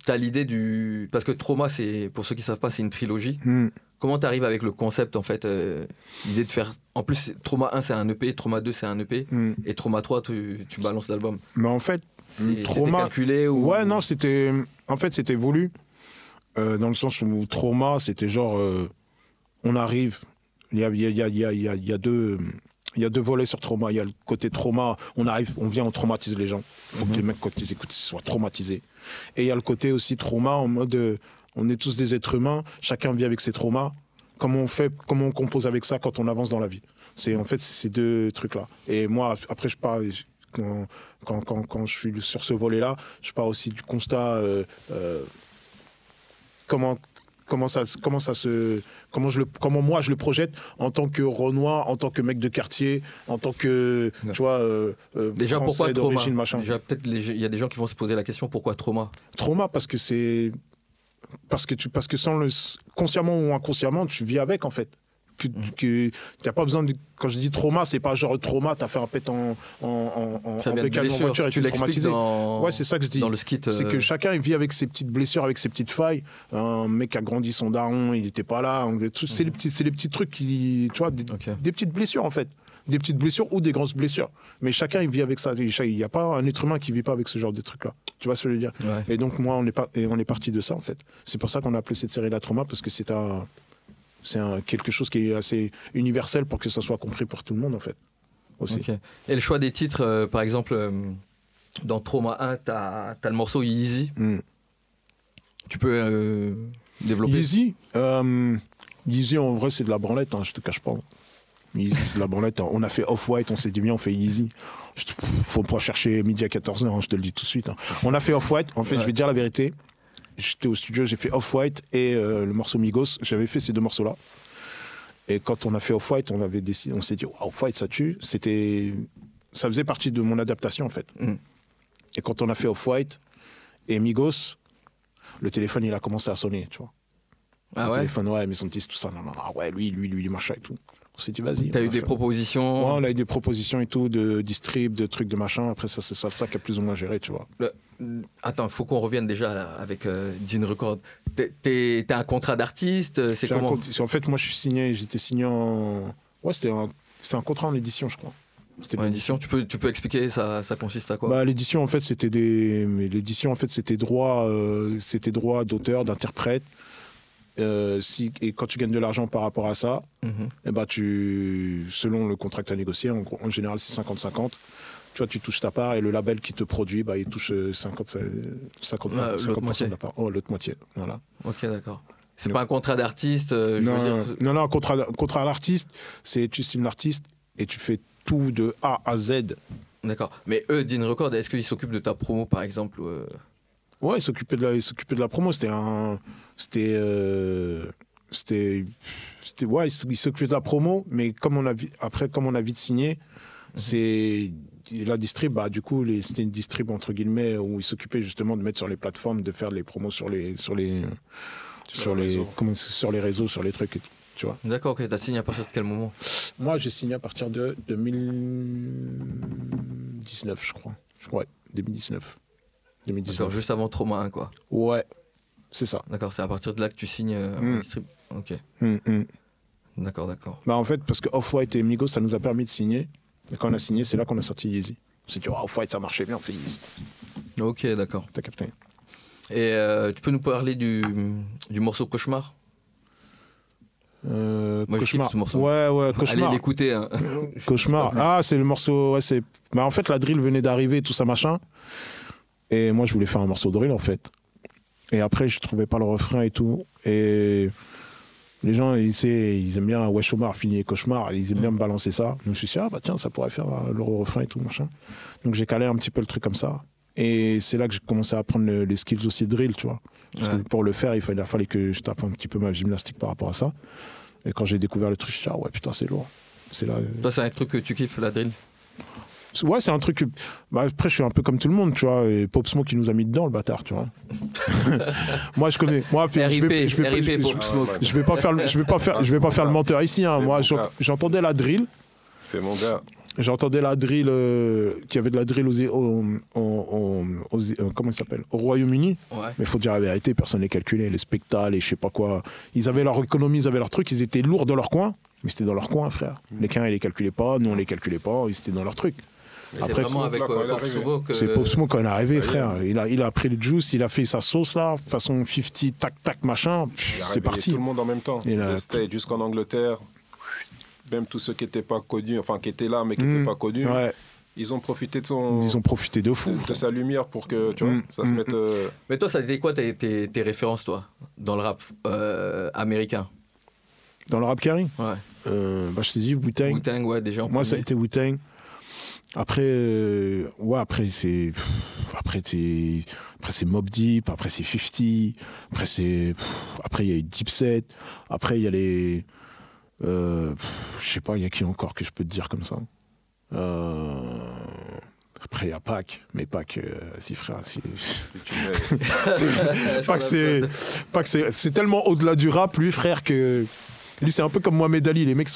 as l'idée du... Parce que Trauma, pour ceux qui ne savent pas, c'est une trilogie. Comment tu arrives avec le concept, en fait, l'idée de faire... En plus, Trauma 1, c'est un EP, Trauma 2, c'est un EP, et Trauma 3, tu balances l'album. Mais en fait, Trauma... calculé ou... Ouais, non, c'était voulu, dans le sens où Trauma, c'était genre... on arrive, il y a deux... Il y a deux volets sur Trauma. Il y a le côté trauma, on vient, on traumatise les gens. Il faut que les mecs, quand ils écoutent, ils soient traumatisés. Et il y a le côté aussi trauma en mode, on est tous des êtres humains, chacun vit avec ses traumas. Comment on compose avec ça quand on avance dans la vie. En fait, c'est ces deux trucs-là. Et moi, après, je parle, quand je suis sur ce volet-là, je pars aussi du constat, comment moi je le projette en tant que Renoir, en tant que mec de quartier, en tant que tu vois déjà pourquoi d'origine machin. Déjà peut-être il y a des gens qui vont se poser la question pourquoi Trauma. Trauma parce que consciemment ou inconsciemment tu vis avec en fait. Tu n'as pas besoin de... Quand je dis trauma, c'est pas genre trauma, t'as fait un pet en bécane en voiture et tu es traumatisé. Ouais, c'est ça que je dis. Dans le skit, c'est que chacun il vit avec ses petites blessures, avec ses petites failles. Un mec a grandi son daron, il n'était pas là. C'est les petits trucs qui... Tu vois, des petites blessures en fait. Des petites blessures ou des grosses blessures. Mais chacun il vit avec ça. Il n'y a pas un être humain qui ne vit pas avec ce genre de trucs-là. Tu vois ce que je veux dire? Ouais. Et donc moi, on est parti de ça en fait. C'est pour ça qu'on a appelé cette série La Trauma, parce que c'est quelque chose qui est assez universel pour que ça soit compris par tout le monde, en fait. Aussi. Okay. Et le choix des titres, par exemple, dans Trauma 1, t'as le morceau Yeezy. Tu peux développer? Yeezy, en vrai, c'est de la branlette, hein, je te cache pas. Yeezy, c'est de la branlette. On a fait Off-White, on s'est dit bien, on fait Yeezy. Faut pas chercher midi à 14h, hein, je te le dis tout de suite. Hein. On a fait Off-White, en fait, je vais te dire la vérité. J'étais au studio, j'ai fait Off-White et le morceau Migos. J'avais fait ces deux morceaux-là. Et quand on a fait Off-White, on s'est dit, wow, Off-White, ça tue. Ça faisait partie de mon adaptation, en fait. Et quand on a fait Off-White et Migos, le téléphone, il a commencé à sonner, tu vois. Ah le téléphone, ouais, Maison 10, tout ça. Non, ouais, lui, machin et tout. On s'est dit, vas-y. T'as eu des propositions? Ouais, on a eu des propositions et tout, de distrib, de trucs de machin. Après, ça, c'est ça qui a plus ou moins géré, tu vois. Attends, il faut qu'on revienne déjà avec Dean Record. T'as un contrat d'artiste? C'est comment? En fait, moi, j'étais signé en... Ouais, c'était un contrat en édition, je crois. En édition, tu peux expliquer, ça consiste à quoi? Bah, l'édition, en fait, c'était droit d'auteur, d'interprète. et quand tu gagnes de l'argent par rapport à ça, et bah selon le contrat que tu as négocié, en général c'est 50-50. Tu vois, tu touches ta part et le label qui te produit, bah, il touche 50% de la part. Oh, l'autre moitié, voilà. Ok, d'accord. C'est pas un contrat d'artiste Non, contrat d'artiste, c'est tu signes l'artiste et tu fais tout de A à Z. D'accord. Mais eux, Dean Record, est-ce qu'ils s'occupent de ta promo, par exemple Ouais, ils s'occupaient de la promo. Ils s'occupaient de la promo, mais comme on a vite signé, c'est la distrib, bah, du coup, c'était une distrib entre guillemets où ils s'occupaient justement de mettre sur les plateformes, de faire les promos sur les réseaux, sur les trucs et tout, tu vois. D'accord, ok. T'as signé à partir de quel moment? Moi, j'ai signé à partir de 2019, je crois. Ouais, 2019. D'accord, juste avant Trauma 1, quoi. Ouais, c'est ça. D'accord, c'est à partir de là que tu signes distrib. Ok. D'accord. Bah, en fait, parce que Off-White et Migos, ça nous a permis de signer. Et quand on a signé, c'est là qu'on a sorti Yeezy. On s'est dit, Off-White, ça marchait bien, on fait Yeezy. Ok, d'accord. T'as capté. Et tu peux nous parler du morceau Cauchemar? Moi, je kiffe ce morceau. Ouais, Cauchemar. Allez l'écouter. Hein. Cauchemar. Ah, c'est le morceau. Ouais, en fait, la drill venait d'arriver, tout ça, machin. Et moi, je voulais faire un morceau de drill, en fait. Et après, je trouvais pas le refrain et tout. Et les gens, ils aiment bien Wesh Omar, Fini et Cauchemar. Ils aiment bien me balancer ça. Donc, je me suis dit, tiens, ça pourrait faire le refrain et tout, machin. Donc, j'ai calé un petit peu le truc comme ça. Et c'est là que j'ai commencé à apprendre les skills aussi de drill, tu vois. Parce que pour le faire, il fallait que je tape un petit peu ma gymnastique par rapport à ça. Et quand j'ai découvert le truc, je me suis dit, putain, c'est lourd. C'est là. Toi, c'est un truc que tu kiffes, la drill? Ouais, c'est un truc que... après, je suis un peu comme tout le monde, tu vois. Et Pop Smoke, qui nous a mis dedans, le bâtard, tu vois. Moi, je connais. Moi, RIP, Pop Smoke. Je vais pas faire le menteur ici. Hein. Moi, j'entendais la drill. C'est mon gars. J'entendais la drill, qu'il y avait de la drill comment il s'appelle, au Royaume-Uni. Ouais. Mais il faut dire la vérité, personne ne les calculait, les spectacles et je sais pas quoi. Ils avaient leur économie, ils avaient leur truc, ils étaient lourds dans leur coin, mais c'était dans leur coin, frère. Les Quins, ils les calculaient pas, nous on les calculait pas, ils étaient dans leur truc. Après, c'est vraiment avec Pop Smoke. C'est Pop Smoke quand il est arrivé, frère. Il a pris le juice, il a fait sa sauce là, façon 50, tac, tac, machin. C'est parti. Tout le monde en même temps. C'était jusqu'en Angleterre. Même tous ceux qui n'étaient pas connus, enfin qui étaient là mais qui n'étaient pas connus, ils ont profité de Ils ont profité de fou. De sa lumière pour que tu vois, ça se mette. Mais toi, ça a été quoi tes références, toi, dans le rap américain? Dans le rap carry? Ouais. Je t'ai dit Wu-Tang. Wu-Tang, ouais, déjà. Moi, ça a été Wu-Tang. Après, c'est Mobb Deep, après c'est 50, après il y a eu Dipset, après il y a les. Je sais pas, il y a qui encore que je peux te dire comme ça. Après il y a Pac, mais Pac, si frère, Pac c'est tellement au-delà du rap, lui frère, que lui c'est un peu comme Mohamed Ali, les mecs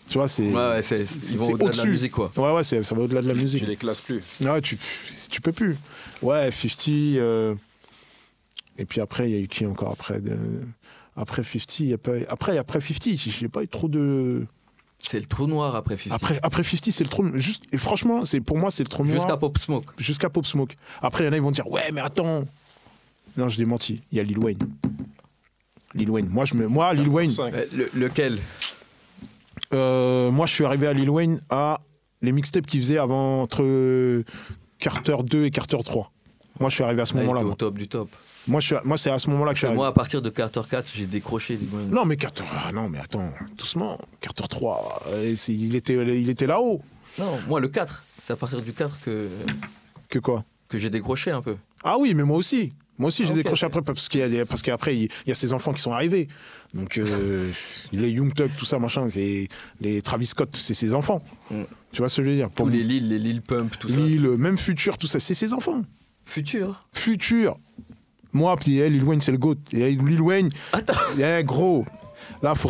tu vois, ils vont au-delà de la musique, quoi. Ouais, ça va au-delà de la musique. Tu les classes plus. Ouais, tu peux plus. Ouais, 50. Et puis après, il y a eu qui encore après 50, il y a pas. Après 50, j'ai pas eu trop de. C'est le trou noir après 50. Après 50, c'est le trou. Et franchement, pour moi, c'est le trou noir. Jusqu'à Pop Smoke. Jusqu'à Pop Smoke. Après, il y en a, ils vont dire, ouais, mais attends. Non, je l'ai menti. Il y a Lil Wayne. Moi, Lil Wayne. Lequel? Moi, je suis arrivé à Lil Wayne à les mixtapes qu'il faisait avant entre Carter 2 et Carter 3. Moi, je suis arrivé à ce moment-là. Au top du top. Moi, c'est à ce moment-là que je suis arrivé. Moi, à partir de Carter 4, j'ai décroché. Non, mais Carter... non, mais attends, doucement. Carter 3, il était là-haut. Non, moi, le 4. C'est à partir du 4 que... Que quoi? Que j'ai décroché un peu. Ah oui, mais moi aussi. Moi aussi, j'ai décroché après, parce qu'après, il y a ces enfants qui sont arrivés. Donc, les Young Thug, tout ça, machin, les Travis Scott, c'est ses enfants. Tu vois ce que je veux dire? Pour les Lil Pump, tout ça. Même Future, tout ça, c'est ses enfants. Future. Moi, puis Lil Wayne, c'est le GOAT. Et Lil Wayne, attends. Gros. Là, faut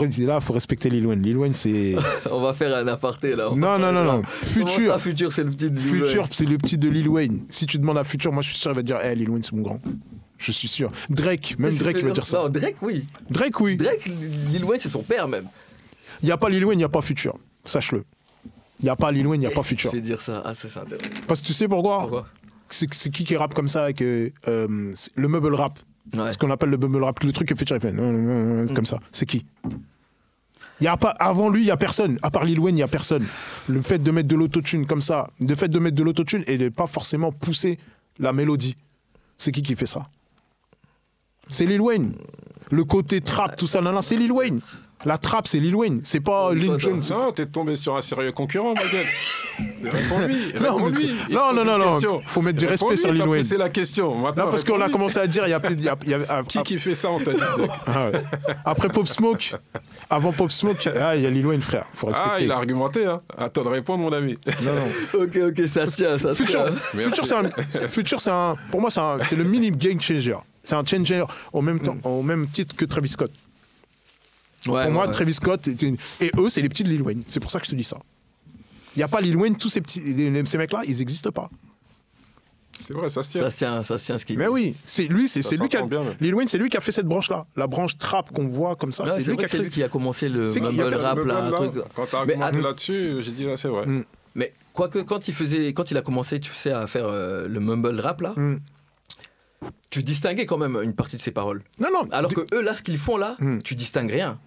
respecter Lil Wayne. Lil Wayne, c'est... On va faire un aparté, là. Non. Future, c'est le petit de Lil Wayne. Future, c'est le petit de Lil Wayne. Si tu demandes à Future, moi, je suis sûr, il va te dire, Lil Wayne, c'est mon grand. Je suis sûr. Drake, même Drake, il va dire ça. Non, Drake, oui. Drake, Lil Wayne, c'est son père, même. Il n'y a pas Lil Wayne, il n'y a pas Future. Sache-le. Il n'y a pas Lil Wayne, il n'y a pas Future. Je vais dire ça. Ah, c'est intéressant. Parce que tu sais pourquoi? C'est qui rappe comme ça avec le meuble rap? Ouais. Ce qu'on appelle le mumble rap, le truc que Future fait comme ça. C'est qui? Y a pas, avant lui, il n'y a personne. À part Lil Wayne, il n'y a personne. Le fait de mettre de l'autotune comme ça, le fait de mettre de l'autotune et de pas forcément pousser la mélodie, c'est qui fait ça? C'est Lil Wayne. Le côté trap, tout ça, c'est Lil Wayne. La trap, c'est Lil Wayne. C'est pas Lil Jon. Non, t'es tombé sur un sérieux concurrent, ma gueule. Réponds-lui. Non. Faut mettre du respect sur Lil Wayne. C'est la question. Maintenant, non, parce qu'on a commencé à dire, qui fait ça, on t'a dit. Après Pop Smoke, avant Pop Smoke, il y a Lil Wayne, frère. Faut respecter. Ah, il a argumenté, hein. Attends de répondre, mon ami. Non. Ok, ça se tient, ça se tient. Future, pour moi, c'est le mini game changer. C'est un changer au même titre que Travis Scott. Ouais, pour moi, Travis Scott, et eux, c'est les petits de Lil Wayne. C'est pour ça que je te dis ça. Il n'y a pas Lil Wayne, tous ces mecs-là, ils n'existent pas. C'est vrai, ça se tient. Ça se tient ce qu'il dit. Mais oui, c'est lui qui a. Lil Wayne, c'est lui qui a fait cette branche-là. La branche trap qu'on voit comme ça. Ouais, c'est lui qui a commencé le mumble rap là. Quand t'as argumenté là-dessus, j'ai dit là, c'est vrai. Mais quoique, quand il a commencé, tu sais, à faire le mumble rap là. Tu distinguais quand même une partie de ses paroles. Non. Alors que eux, là, ce qu'ils font là, tu distingues rien.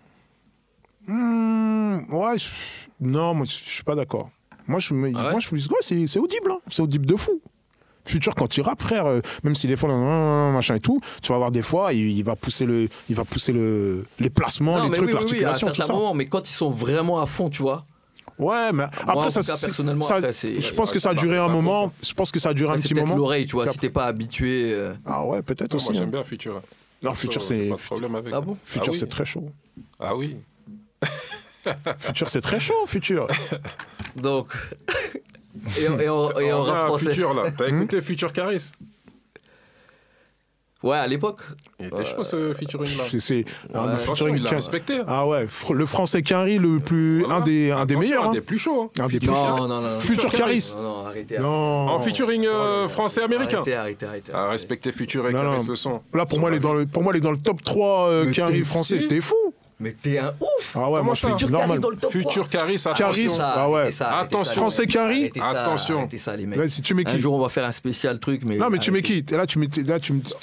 Ouais, non, moi, je suis pas d'accord. Moi, je me dis, ouais, c'est audible, hein. C'est audible de fou. Future, quand il rappe, frère, même si des fois, machin et tout, tu vas voir des fois, il va pousser les placements, les trucs, l'articulation, à certains moments, mais quand ils sont vraiment à fond, tu vois. Ouais, mais après, je pense que ça a duré un moment. Je pense que ça a duré un petit moment. C'est peut-être l'oreille, tu vois, si t'es pas habitué. Ah ouais, peut-être aussi. Moi, j'aime bien Future. Non, Future, c'est. Pas de problème avec. Ah bon? Future, c'est très chaud. Ah oui. Future, c'est très chaud, Future. Donc. et on rap français. Future, là. T'as écouté Future Caris? Ouais, à l'époque. Il était chaud ce featuring là. Featuring il l'a respecté. Ah ouais, le français Quinry, un des meilleurs. Un des plus chauds. Un des plus chauds. Non. Future Caris. Non, arrêtez. En featuring français-américain. Arrêtez. À respecter Future et Caris ce son. Là, pour moi, il est dans le top 3 Quinry français. T'es fou. Mais t'es un ouf! Ah ouais, moi je suis normal. Future Caris, Caris, ah ouais. Attention. Français Quinry, attention. Arrêtez ça, les mecs. Ouais, si tu mets qui? Un jour, on va faire un spécial truc. Mais non, mais tu mets qui? Là, tu mets.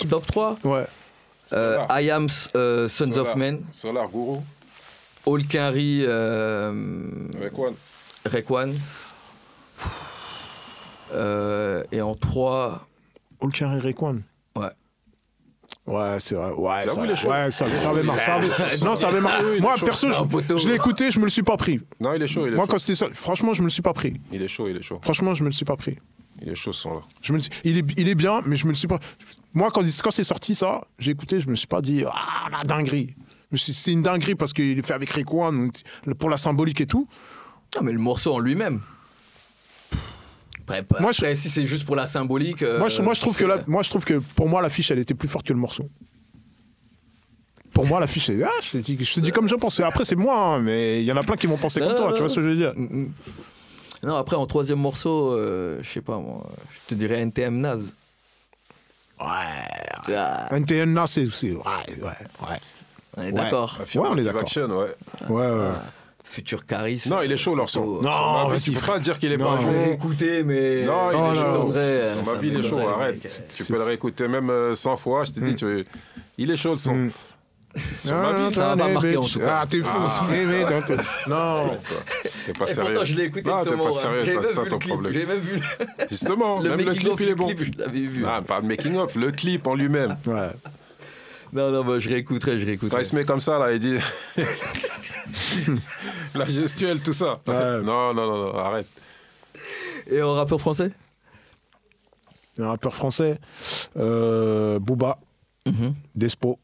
Top 3? Ouais. I Am Sons of Men. Solar Guru. All Quinry. Rekwan. Et en 3. All Quinry, Rekwan. Ouais. Ouais, c'est vrai. Ouais, ça avait marqué. Non, ça avait marqué. Moi, perso, je l'ai écouté, je me le suis pas pris. Non, il est chaud. Moi, quand c'était ça, franchement, je me le suis pas pris. Il est chaud. Franchement, je me le suis pas pris. Il est chaud ce son-là. Il est bien, mais je me le suis pas. Moi, quand c'est sorti ça, j'ai écouté, je me suis pas dit la dinguerie. C'est une dinguerie parce qu'il est fait avec Rekwan pour la symbolique et tout. Non, mais le morceau en lui-même. Après, si c'est juste pour la symbolique. Moi, je trouve que pour moi, l'affiche, elle était plus forte que le morceau. Pour moi, l'affiche, je te dis comme je pense. Après, c'est moi, hein, mais il y en a plein qui vont penser comme toi, tu vois ce que je veux dire. Non, après, en troisième morceau, je sais pas, moi, je te dirais NTM Naz. Ouais. NTM Naz, c'est. Ouais. On est d'accord. Ouais, on est d'accord. Ouais. Future Caris. Non, il est chaud leur son. Non, il faut pas dire qu'il est pas chaud. Je vais l'écouter, mais. Non, il est chaud. Dans ma vie, il est chaud, arrête. Tu peux le réécouter même 100 fois, je te dis, il est chaud le son. Sur ma vie, ça va marquer en tout cas. Ah, t'es fou. Non. T'es pas sérieux. Pourtant, je l'ai écouté ce t'es pas sérieux, c'est ça ton problème. J'ai même vu. Justement, même le clip, il est bon. Je l'avais vu. Ah, pas le making-of, le clip en lui-même. Ouais. Non, bah, je réécouterai. Quand il se met comme ça, là, il dit. La gestuelle, tout ça. Ouais. Non, arrête. Et en rappeur français? Un rappeur français, Booba, Despo.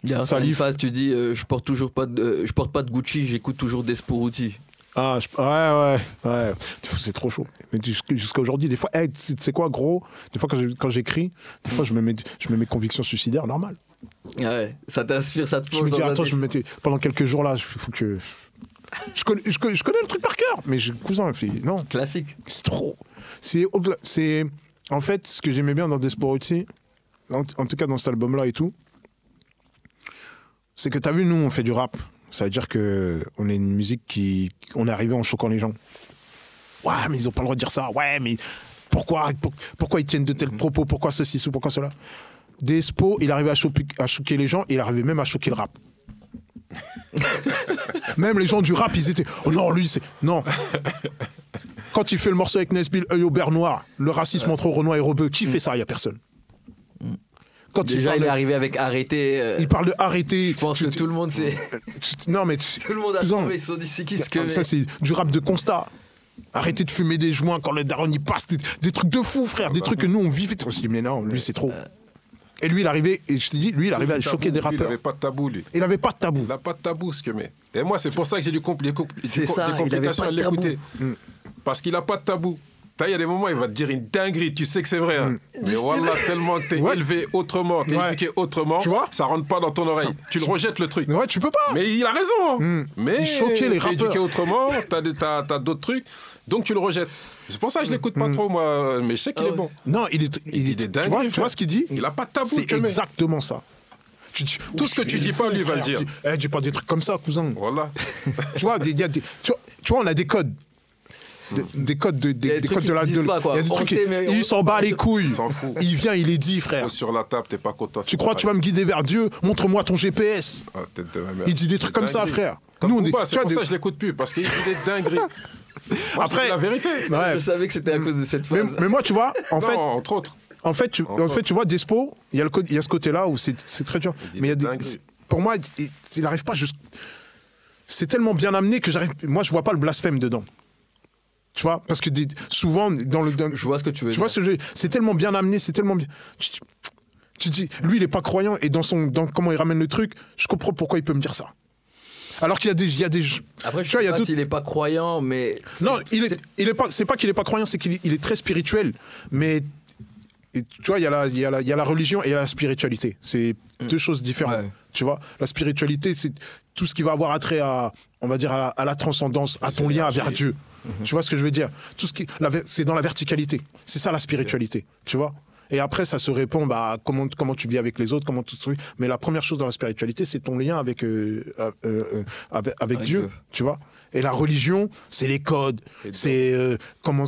Il y a une phase, tu dis je porte pas de Gucci, j'écoute toujours Desporuti. Ah, ouais. C'est trop chaud. Mais jusqu'à aujourd'hui, des fois, tu sais quoi, gros, des fois quand j'écris, des fois je me mets convictions suicidaires, normal. Ouais, ça t'inspire, ça te plonge. Je me dis, attends, je me mettais pendant quelques jours là, il faut que. Je connais le truc par cœur, mais cousin, non. Classique. C'est trop. C'est en fait ce que j'aimais bien dans Desporuti, en tout cas dans cet album-là et tout, c'est que t'as vu, nous, on fait du rap. Ça veut dire qu'on est une musique on est arrivé en choquant les gens. Ouais, mais ils ont pas le droit de dire ça. Ouais, mais pourquoi ils tiennent de tels propos, pourquoi ceci, pourquoi cela. Despo, il arrivait à choquer les gens, il arrivait même à choquer le rap. Même les gens du rap, ils étaient oh non, lui c'est non. Quand il fait le morceau avec Nesbill, œil au beurre noir, le racisme entre Renoir et Rebeu, qui fait ça? Il y a personne. Quand déjà, il est arrivé avec arrêter. Il parle de arrêter. Je pense que tout le monde sait. Non, mais tout le monde a trouvé. Ils se sont dit, c'est qui ce que. Ça, c'est du rap de constat. Arrêtez de fumer des joints quand le daron y passe. Des trucs de fou, frère. Des trucs que nous, on vivait. On se dit, mais non, lui, c'est trop. Et lui, il arrivait, et je te dis, lui, il arrivait à choquer des rappeurs. Il n'avait pas de tabou, lui. Il n'avait pas de tabou. Il n'a pas de tabou, ce que met. Et moi, c'est pour ça que j'ai des complications à de l'écouter. Parce qu'il n'a pas de tabou. Il y a des moments, il va te dire une dinguerie, tu sais que c'est vrai. Hein. Mais voilà, tellement que t'es élevé autrement, t'es éduqué autrement, ça rentre pas dans ton oreille. Tu le rejettes, le truc. Ouais, tu peux pas. Mais il a raison. Hein. Mais choquer les rappeurs. T'es éduqué autrement, t'as d'autres trucs, donc tu le rejettes. C'est pour ça que je l'écoute pas trop, moi. Mais je sais qu'il est bon. Non, il est dingue. Tu vois ce qu'il dit? Il a pas de tabou. C'est exactement ça. Tout ce que tu dis pas, lui va le dire. Dis pas des trucs comme ça, cousin. Voilà. Tu vois, on a des codes. Des codes de la. Il y a des trucs. Il s'en bat les couilles. Il s'en fout. Il vient, il est dit, frère. Sur la table, t'es pas content. Tu crois que tu vas me guider vers Dieu? Montre-moi ton GPS. Il dit des trucs comme ça, frère. Nous, c'est pour ça que je l'écoute plus, parce qu'il dit des dingueries. Après, la vérité. Je savais que c'était à cause de cette phase. Mais moi, tu vois, en fait. Entre autres. En fait, tu vois, Despo, il y a ce côté-là où c'est très dur. Mais il y a des. Pour moi, il n'arrive pas juste. C'est tellement bien amené que j'arrive. Moi, je vois pas le blasphème dedans. Tu vois, parce que souvent je vois ce que tu veux dire. Tu vois ce que c'est tellement bien amené, c'est tellement bien. Tu dis, lui, il est pas croyant et dans comment il ramène le truc, je comprends pourquoi il peut me dire ça. Alors qu'il y a des. Après, je sais pas s'il est pas croyant, mais. Non, il est pas. C'est pas qu'il est pas croyant, c'est qu'il est très spirituel, mais. Et tu vois, il y a la religion et il y a la spiritualité. C'est deux choses différentes. Ouais. Tu vois, la spiritualité, c'est tout ce qui va avoir attrait à, on va dire, à la transcendance, à ton lien vers Dieu. Tu vois ce que je veux dire? Tout c'est dans la verticalité. C'est ça la spiritualité. Tu vois? Et après, ça se répond, comment tu vis avec les autres, comment tu te. Mais la première chose dans la spiritualité, c'est ton lien avec Dieu. Tu vois? Et la religion, c'est les codes, c'est comment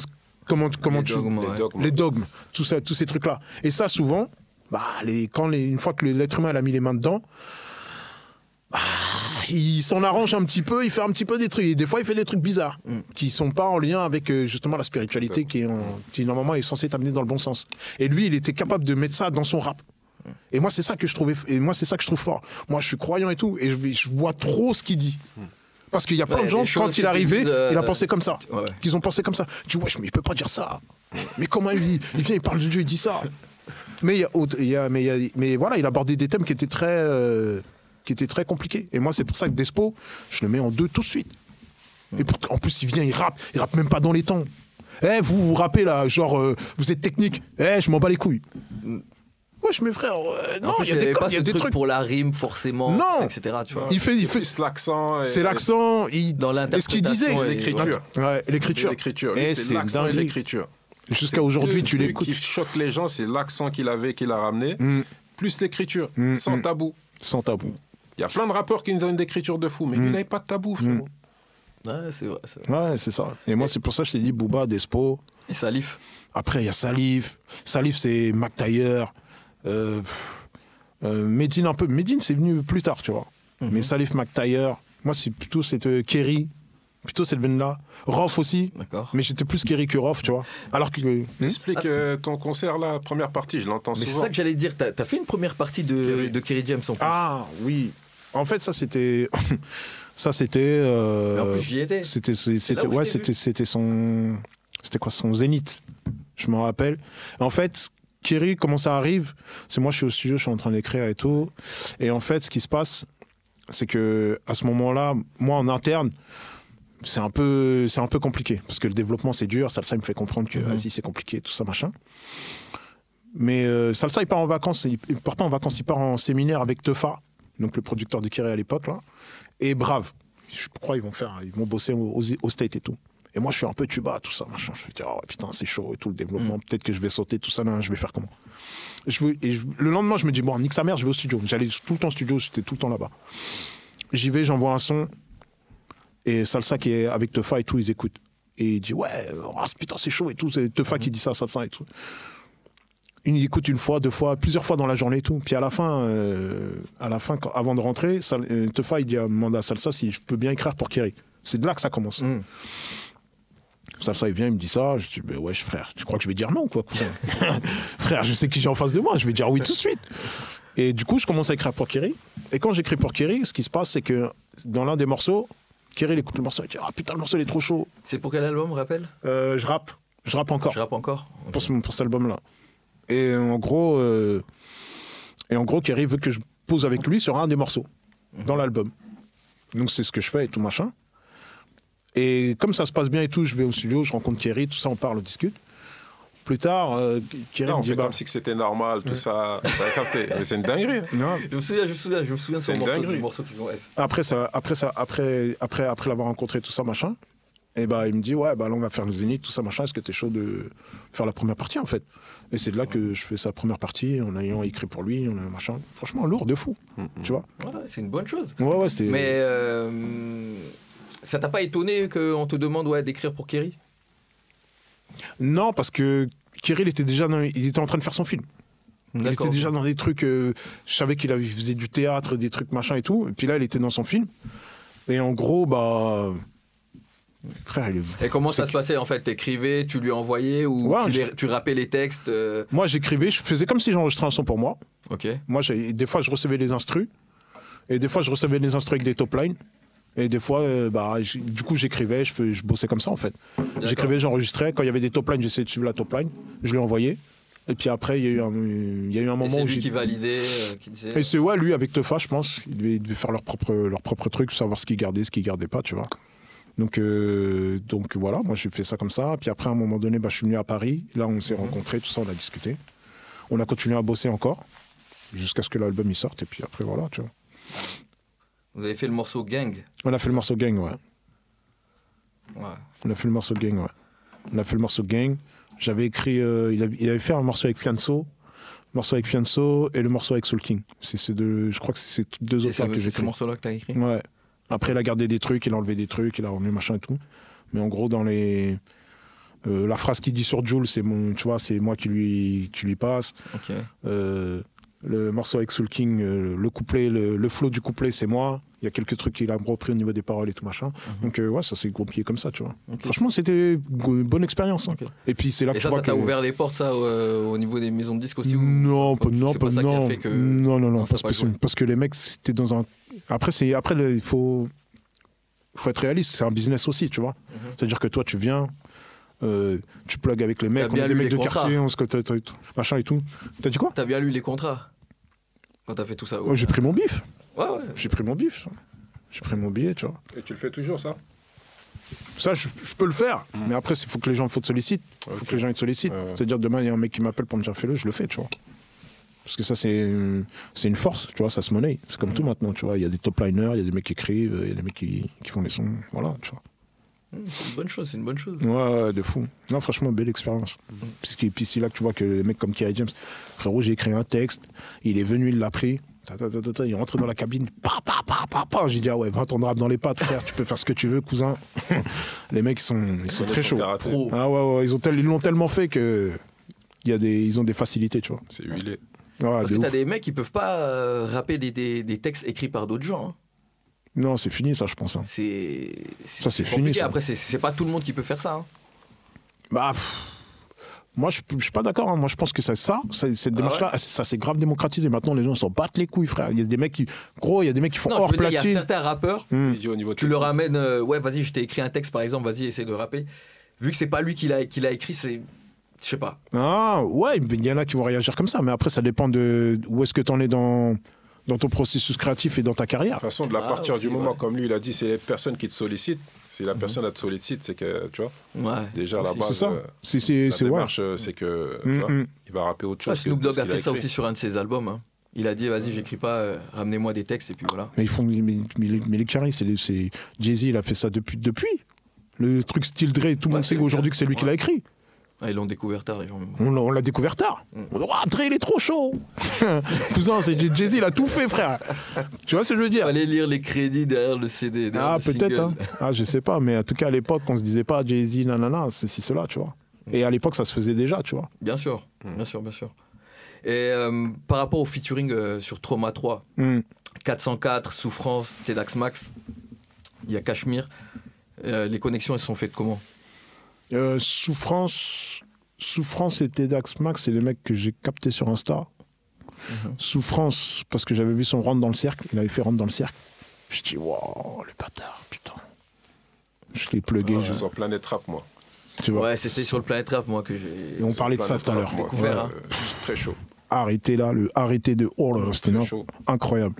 les dogmes, tous ces trucs-là. Et ça, souvent, une fois que l'être humain a mis les mains dedans, il s'en arrange un petit peu, il fait un petit peu des trucs. Et des fois, il fait des trucs bizarres qui sont pas en lien avec justement la spiritualité qui normalement est censée t'amener dans le bon sens. Et lui, il était capable de mettre ça dans son rap. Et moi, c'est ça que je trouve fort. Moi, je suis croyant et tout, et je vois trop ce qu'il dit. Parce qu'il y a plein de gens, quand il est arrivé, il a pensé comme ça. Ouais. Qu'ils ont pensé comme ça. Tu vois, mais il peut pas dire ça. Mais comment il vient, il parle de Dieu, il dit ça. Mais voilà, il a abordé des thèmes qui étaient très compliqués. Et moi, c'est pour ça que Despo, je le mets en 2 tout de suite. Et en plus, il vient, il rappe même pas dans les temps. Vous rappez là, genre, vous êtes technique. Je m'en bats les couilles. Wesh, mes frères, non, il y a des trucs pour la rime forcément, non, etc. Tu vois. Il fait l'accent. C'est l'accent. Dans l'interprétation. Et ce qu'il disait, l'écriture. Ouais, l'écriture. C'est l'accent et l'écriture. Jusqu'à aujourd'hui, tu l'écoutes. Ce qui choque les gens, c'est l'accent qu'il avait, qu'il a ramené, plus l'écriture, sans tabou. Sans tabou. Il y a plein de rappeurs qui nous ont une écriture de fou, mais lui, il n'avait pas de tabou, frérot. Ouais, c'est vrai. Ouais, c'est ça. Et moi, c'est pour ça que je t'ai dit Booba, Despo. Et Salif. Après, il y a Salif. Salif, c'est Mac Taylor. Medine un peu. Medine, c'est venu plus tard, tu vois. Mais Salif, Mac Taylor. Moi, c'est plutôt Kerry. Plutôt cette veine-là. Rof aussi. D'accord. Mais j'étais plus Kerry que Rof, tu vois. Alors que. Explique ton concert, là, première partie, je l'entends souvent. Mais c'est ça que j'allais dire. T'as fait une première partie de Kerry James en plus. Ah, oui. En fait, ça, c'était. Ça, c'était. Mais en plus, j'y étais. C'était son. C'était quoi, son zénith. Je m'en rappelle. En fait, Kerry, comment ça arrive? C'est moi, je suis au studio, je suis en train d'écrire et tout. Et en fait, ce qui se passe, c'est que à ce moment-là, moi, en interne, c'est un peu compliqué. Parce que le développement, c'est dur. Salsa, il me fait comprendre que vas-y, c'est compliqué, tout ça, machin. Mais Salsa, il part en vacances. Il part pas en vacances, il part en séminaire avec Tefa, donc le producteur de Kerry à l'époque, là. Et Brave. Je crois qu'ils vont bosser au State et tout. Et moi, je suis un peu tuba, tout ça, machin. Je me dis, oh putain, c'est chaud et tout, le développement. Peut-être que je vais sauter, tout ça, là, je vais faire comment? Le lendemain, je me dis, bon, nique sa mère, je vais au studio. J'allais tout le temps au studio, j'étais tout le temps là-bas. J'y vais, j'envoie un son. Et Salsa qui est avec Tefa et tout, ils écoutent. Et il dit ouais, oh, putain c'est chaud et tout, c'est Tefa qui dit ça et tout. Il écoute une fois, deux fois, plusieurs fois dans la journée et tout. Puis à la fin avant de rentrer, Tefa il dit à Manda Salsa si je peux bien écrire pour Kerry. C'est de là que ça commence. Salsa il vient, il me dit ça, je dis bah ouais frère, tu crois que je vais dire non quoi cousin? Frère, je sais qui j'ai en face de moi, je vais dire oui tout de suite. Et du coup je commence à écrire pour Kerry. Et quand j'écris pour Kerry, ce qui se passe c'est que dans l'un des morceaux, Kerry il écoute le morceau, il dit ah putain le morceau il est trop chaud. C'est pour quel album, rappelle? Je rappe encore. Je rappe encore Okay. Pour cet album-là. Et en gros, Kerry veut que je pose avec lui sur un des morceaux dans l'album. Donc c'est ce que je fais et tout machin. Et comme ça se passe bien et tout, je vais au studio, je rencontre Kerry, tout ça, on parle, on discute. Plus tard, Kerry me dit... On fait comme si c'était normal, tout ça. T'as capté. Mais c'est une dinguerie. Non. Je me souviens de ce morceau qu'ils ont fait. Après l'avoir rencontré, tout ça, machin, et bah, il me dit, ouais, bah, là, on va faire le Zénith, tout ça, machin, est-ce que t'es chaud de faire la première partie, en fait? Et c'est de là que je fais sa première partie, en ayant écrit pour lui, machin. Franchement, lourd de fou, tu vois. Ouais, c'est une bonne chose. Ouais, c'était... Mais ça t'a pas étonné qu'on te demande d'écrire pour Kerry? Non, parce que Kerry, il était en train de faire son film. Il était déjà dans des trucs... je savais qu'il faisait du théâtre, des trucs machin et tout. Et puis là, il était dans son film. Et en gros, bah... Frère, Et comment ça se passait en fait? T'écrivais, tu lui envoyais ou ouais, tu rappais les textes Moi, j'écrivais, je faisais comme si j'enregistrais un son pour moi. Ok. Moi, des fois, je recevais les instrus. Et des fois, je recevais les instrus avec des top lines. Et des fois, du coup, j'écrivais, je bossais comme ça en fait. J'écrivais, j'enregistrais. Quand il y avait des top lines, j'essayais de suivre la top line. Je l'ai envoyé. Et puis après, il y a eu un moment où c'est lui qui validait, qui disait... Et c'est lui avec Tefa, je pense. Ils devaient faire leur propre truc, savoir ce qu'ils gardaient, ce qu'ils gardaient pas, tu vois. Donc voilà, moi j'ai fait ça comme ça. Puis après, à un moment donné, je suis venu à Paris. Là, on s'est rencontrés, tout ça, on a discuté. On a continué à bosser encore, jusqu'à ce que l'album il sorte. Et puis après, voilà, tu vois. Vous avez fait le morceau Gang? On a fait le morceau Gang, ouais. On a fait le morceau Gang. J'avais écrit... il avait fait un morceau avec Fianso. Et le morceau avec Soul King. Je crois que c'est ces deux auteurs que j'ai écrit. C'est ce morceau-là que t'as écrit? Ouais. Après, il a gardé des trucs, il a enlevé des trucs, il a remis machin et tout. Mais en gros, dans les... la phrase qu'il dit sur Jules, c'est moi qui lui passe. Ok. Le morceau avec Soul King, le couplet, le flow du couplet, c'est moi. Il y a quelques trucs qu'il a repris au niveau des paroles et tout machin. Donc ouais, ça s'est goupillé comme ça, tu vois. Okay. Franchement, c'était une bonne expérience. Okay. Et puis c'est là que tu vois ça t'a ouvert les portes, ça, au niveau des maisons de disques aussi? Non, parce que les mecs, c'était dans un... Après, il faut être réaliste, c'est un business aussi, tu vois. C'est-à-dire que toi, tu viens... tu plugues avec les mecs, on est des mecs de quartier, on se machin et tout. T'as dit quoi? T'as bien lu les contrats quand t'as fait tout ça? J'ai pris mon bif. Ouais. J'ai pris mon bif. J'ai pris mon billet, tu vois. Et tu le fais toujours, ça? Ça, je peux le faire. Mais après, il faut que les gens te sollicitent. Il faut que les gens te sollicitent. C'est-à-dire, demain, il y a un mec qui m'appelle pour me dire fais-le, je le fais, tu vois. Parce que ça, c'est une force, tu vois, ça se monnaie. C'est comme tout maintenant, tu vois. Il y a des top liners, il y a des mecs qui écrivent, il y a des mecs qui font des sons. Voilà, tu vois. C'est une bonne chose. Ouais, de fou. Non, franchement, belle expérience. Puis c'est là que tu vois que les mecs comme Kerry James, frérot, j'ai écrit un texte, il est venu, il l'a pris, il est rentré dans la cabine, j'ai dit, ah ouais, 20 ans de rap dans les pattes, frère, tu peux faire ce que tu veux, cousin. Les mecs, ils sont très chauds. Ah ouais, ils l'ont tellement fait que ils ont des facilités, tu vois. C'est huilé. Ouais, parce que t'as des mecs qui peuvent pas rapper des textes écrits par d'autres gens. Hein. Non, c'est fini, ça, je pense. Hein. C'est fini. Ça. Après, c'est pas tout le monde qui peut faire ça. Hein. Bah, moi, je suis pas d'accord. Hein. Moi, je pense que cette démarche-là, ça s'est grave démocratisé. Maintenant, les gens s'en battent les couilles, frère. Il y a des mecs qui font hors platine. Il y a certains rappeurs, tu leur ramènes, ouais, vas-y, je t'ai écrit un texte, par exemple, vas-y, essaie de rapper. Vu que c'est pas lui qui l'a écrit, c'est... Je sais pas. Ah, ouais, il y en a qui vont réagir comme ça. Mais après, ça dépend de où est-ce que t'en es dans ton processus créatif et dans ta carrière. De toute façon, de la partir du moment, comme lui, il a dit, c'est les personnes qui te sollicitent. Si la personne elle te sollicite, c'est que, tu vois, déjà la base, c'est la démarche, c'est que, tu vois, il va rapper autre chose. Snoop Dogg a fait ça aussi sur un de ses albums. Hein. Il a dit, vas-y, j'écris pas, ramenez-moi des textes, et puis voilà. Mais les carrés, c'est Jay-Z, il a fait ça depuis. Le truc Still Dre, tout le monde sait aujourd'hui que c'est lui qui l'a écrit. Ah, ils l'ont découvert tard, les gens. On l'a découvert tard. On dit, Dre, il est trop chaud. Cousin, c'est Jay-Z, il a tout fait, frère. Tu vois ce que je veux dire? Fallait lire les crédits derrière le CD. Ah, peut-être. Hein. Ah, je sais pas, mais en tout cas, à l'époque, on se disait pas Jay-Z, nanana, ceci, cela, tu vois. Et à l'époque, ça se faisait déjà, tu vois. Bien sûr, bien sûr, bien sûr. Et par rapport au featuring sur Trauma 3, 404, Souffrance, Tedax Max, il y a Cachemire. Les connexions, elles sont faites comment? Souffrance et Tedax Max, c'est les mecs que j'ai captés sur Insta. Souffrance, parce que j'avais vu son rentre dans le cercle, il avait fait rentre dans le cercle. Je dis, waouh, le bâtard, putain. Je l'ai plugué. C'est sur Planète Rap, moi. Tu vois. Ouais, c'était sur le Planète Rap, moi, que j'ai. Et on parlait de ça tout à l'heure. Découvert, Très chaud. Arrêtez là, le arrêté de oh là, c'était incroyable.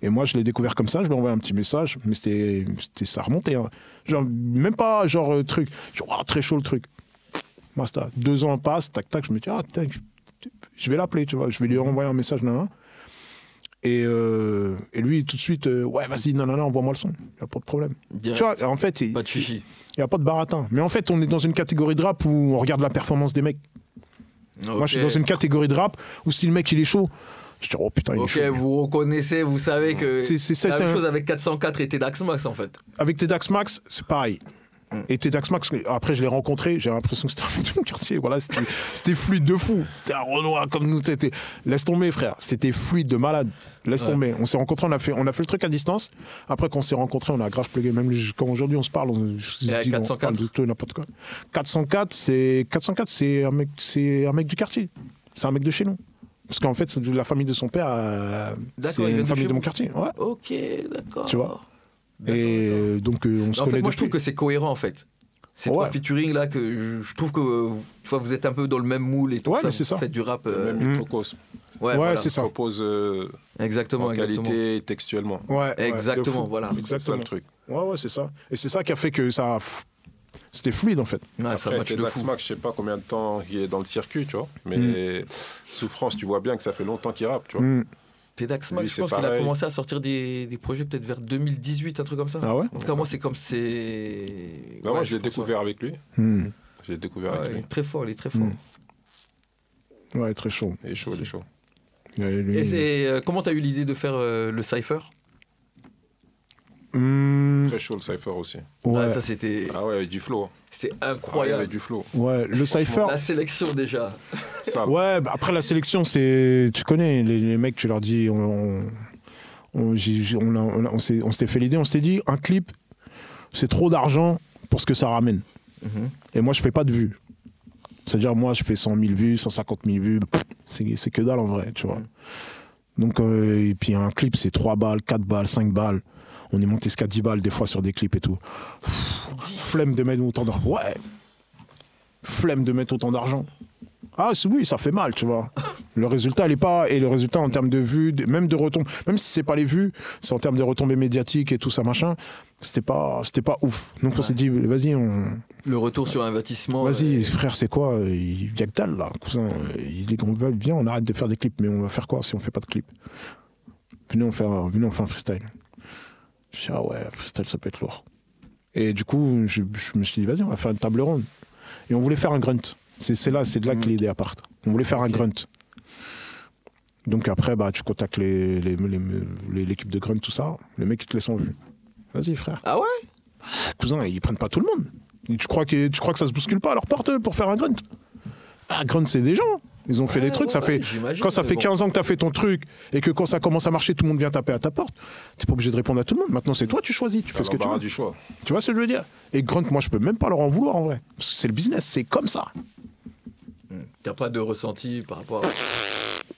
Et moi, je l'ai découvert comme ça, je lui ai envoyé un petit message, mais ça remontait. Hein. Genre, même pas genre truc, genre, oh, très chaud le truc. Basta. 2 ans passent, tac tac, je me dis, ah, tac, je vais l'appeler, tu vois, je vais lui envoyer un message, nanana. Et lui, tout de suite, ouais, vas-y, nanana, envoie-moi le son, il n'y a pas de problème. Direct. Tu vois, en fait, il Pas de chichi. n'y a pas de baratin. Mais en fait, on est dans une catégorie de rap où on regarde la performance des mecs. Okay. Moi, je suis dans une catégorie de rap où si le mec il est chaud, je dis oh putain, il est chaud. Ok, vous reconnaissez, vous savez que c'est la même chose avec 404 et Tedax Max en fait. Avec Tedax Max, c'est pareil. Et Tedax Max, après je l'ai rencontré, j'ai l'impression que c'était un mec de mon quartier. Voilà, c'était fluide de fou. C'était un Renoir comme nous. Laisse tomber, frère. C'était fluide de malade. Laisse tomber. On s'est rencontrés, on a fait le truc à distance. Après qu'on s'est rencontrés, on a grave plugué. Même quand aujourd'hui on se parle, on parle de tout et n'importe quoi. 404, c'est un mec du quartier. C'est un mec de chez nous. Parce qu'en fait, la famille de son père, c'est une famille de mon quartier. Ouais. Ok, d'accord. Tu vois. Et donc on se connaît. En fait, moi je trouve que c'est cohérent en fait. Ces trois featuring là que je trouve que vous êtes un peu dans le même moule et tout ça. C'est ça. Vous faites du rap. Le même microcosme. Ouais, voilà. C'est ça. Propose exactement, qualité et textuellement. Ouais, exactement, voilà. Exactement. C'est ça le truc. Ouais, c'est ça. Et c'est ça qui a fait que ça. C'était fluide en fait. Ouais, après, Tedax Max, je sais pas combien de temps il est dans le circuit, tu vois. Mais Souffrance, tu vois bien que ça fait longtemps qu'il rappe, tu vois. Tedax Max, je pense qu'il a commencé à sortir des projets peut-être vers 2018, un truc comme ça. Ah ouais. En tout cas, moi, c'est comme c'est. Non, moi, je l'ai découvert avec lui. Je l'ai découvert avec lui. Il est très fort, il est très fort. Ouais, très chaud. Il est chaud, il est chaud. Et comment t'as eu l'idée de faire le cypher? Très chaud le cypher aussi. Ouais. Ah, ça c'était. Ah ouais, avec du flow. C'est incroyable. Avec du flow. Ouais, le cypher. La sélection déjà. Ça. Ouais, bah après la sélection, c'est. Tu connais, les mecs, tu leur dis. On s'était fait l'idée, on s'était dit, un clip, c'est trop d'argent pour ce que ça ramène. Et moi, je fais pas de vues. C'est-à-dire, moi, je fais 100 000 vues, 150 000 vues. C'est que dalle en vrai, tu vois. Donc, et puis un clip, c'est 3 balles, 4 balles, 5 balles. On est monté jusqu'à 10 balles des fois sur des clips et tout. Flemme de mettre autant d'argent. Ouais. Flemme de mettre autant d'argent. Ah oui, ça fait mal, tu vois. Le résultat, il est pas. Et le résultat en termes de vues, même de retombées, même si c'est pas les vues, c'est en termes de retombées médiatiques et tout ça, machin, c'était pas ouf. Donc on s'est dit, vas-y, Le retour sur investissement. Vas-y, frère, c'est quoi? Il y a que dalle là, cousin. Viens, on arrête de faire des clips, mais on va faire quoi si on fait pas de clips? Venez, on fait un freestyle. Je dis, ah ouais, freestyle, ça peut être lourd. Et du coup, je me suis dit, vas-y, on va faire une table ronde. Et on voulait faire un grunt. C'est de là que l'idée a part. On voulait faire un grunt. Donc après, bah, tu contactes l'équipe de grunt, tout ça. Les mecs, ils te laissent en vue. Vas-y, frère. Ah ouais? Cousin, ils prennent pas tout le monde. Et tu crois que ça se bouscule pas à leur porte pour faire un grunt? Un grunt, c'est des gens. Ils ont fait des trucs, quand ça fait 15 ans que tu as fait ton truc et que quand ça commence à marcher, tout le monde vient taper à ta porte. Tu n'es pas obligé de répondre à tout le monde. Maintenant, c'est toi, tu choisis, tu fais ce que tu veux. Du choix. Tu vois ce que je veux dire? Et Grunt, moi, je peux même pas leur en vouloir en vrai. Parce que c'est le business, c'est comme ça. T'as pas de ressenti par rapport à...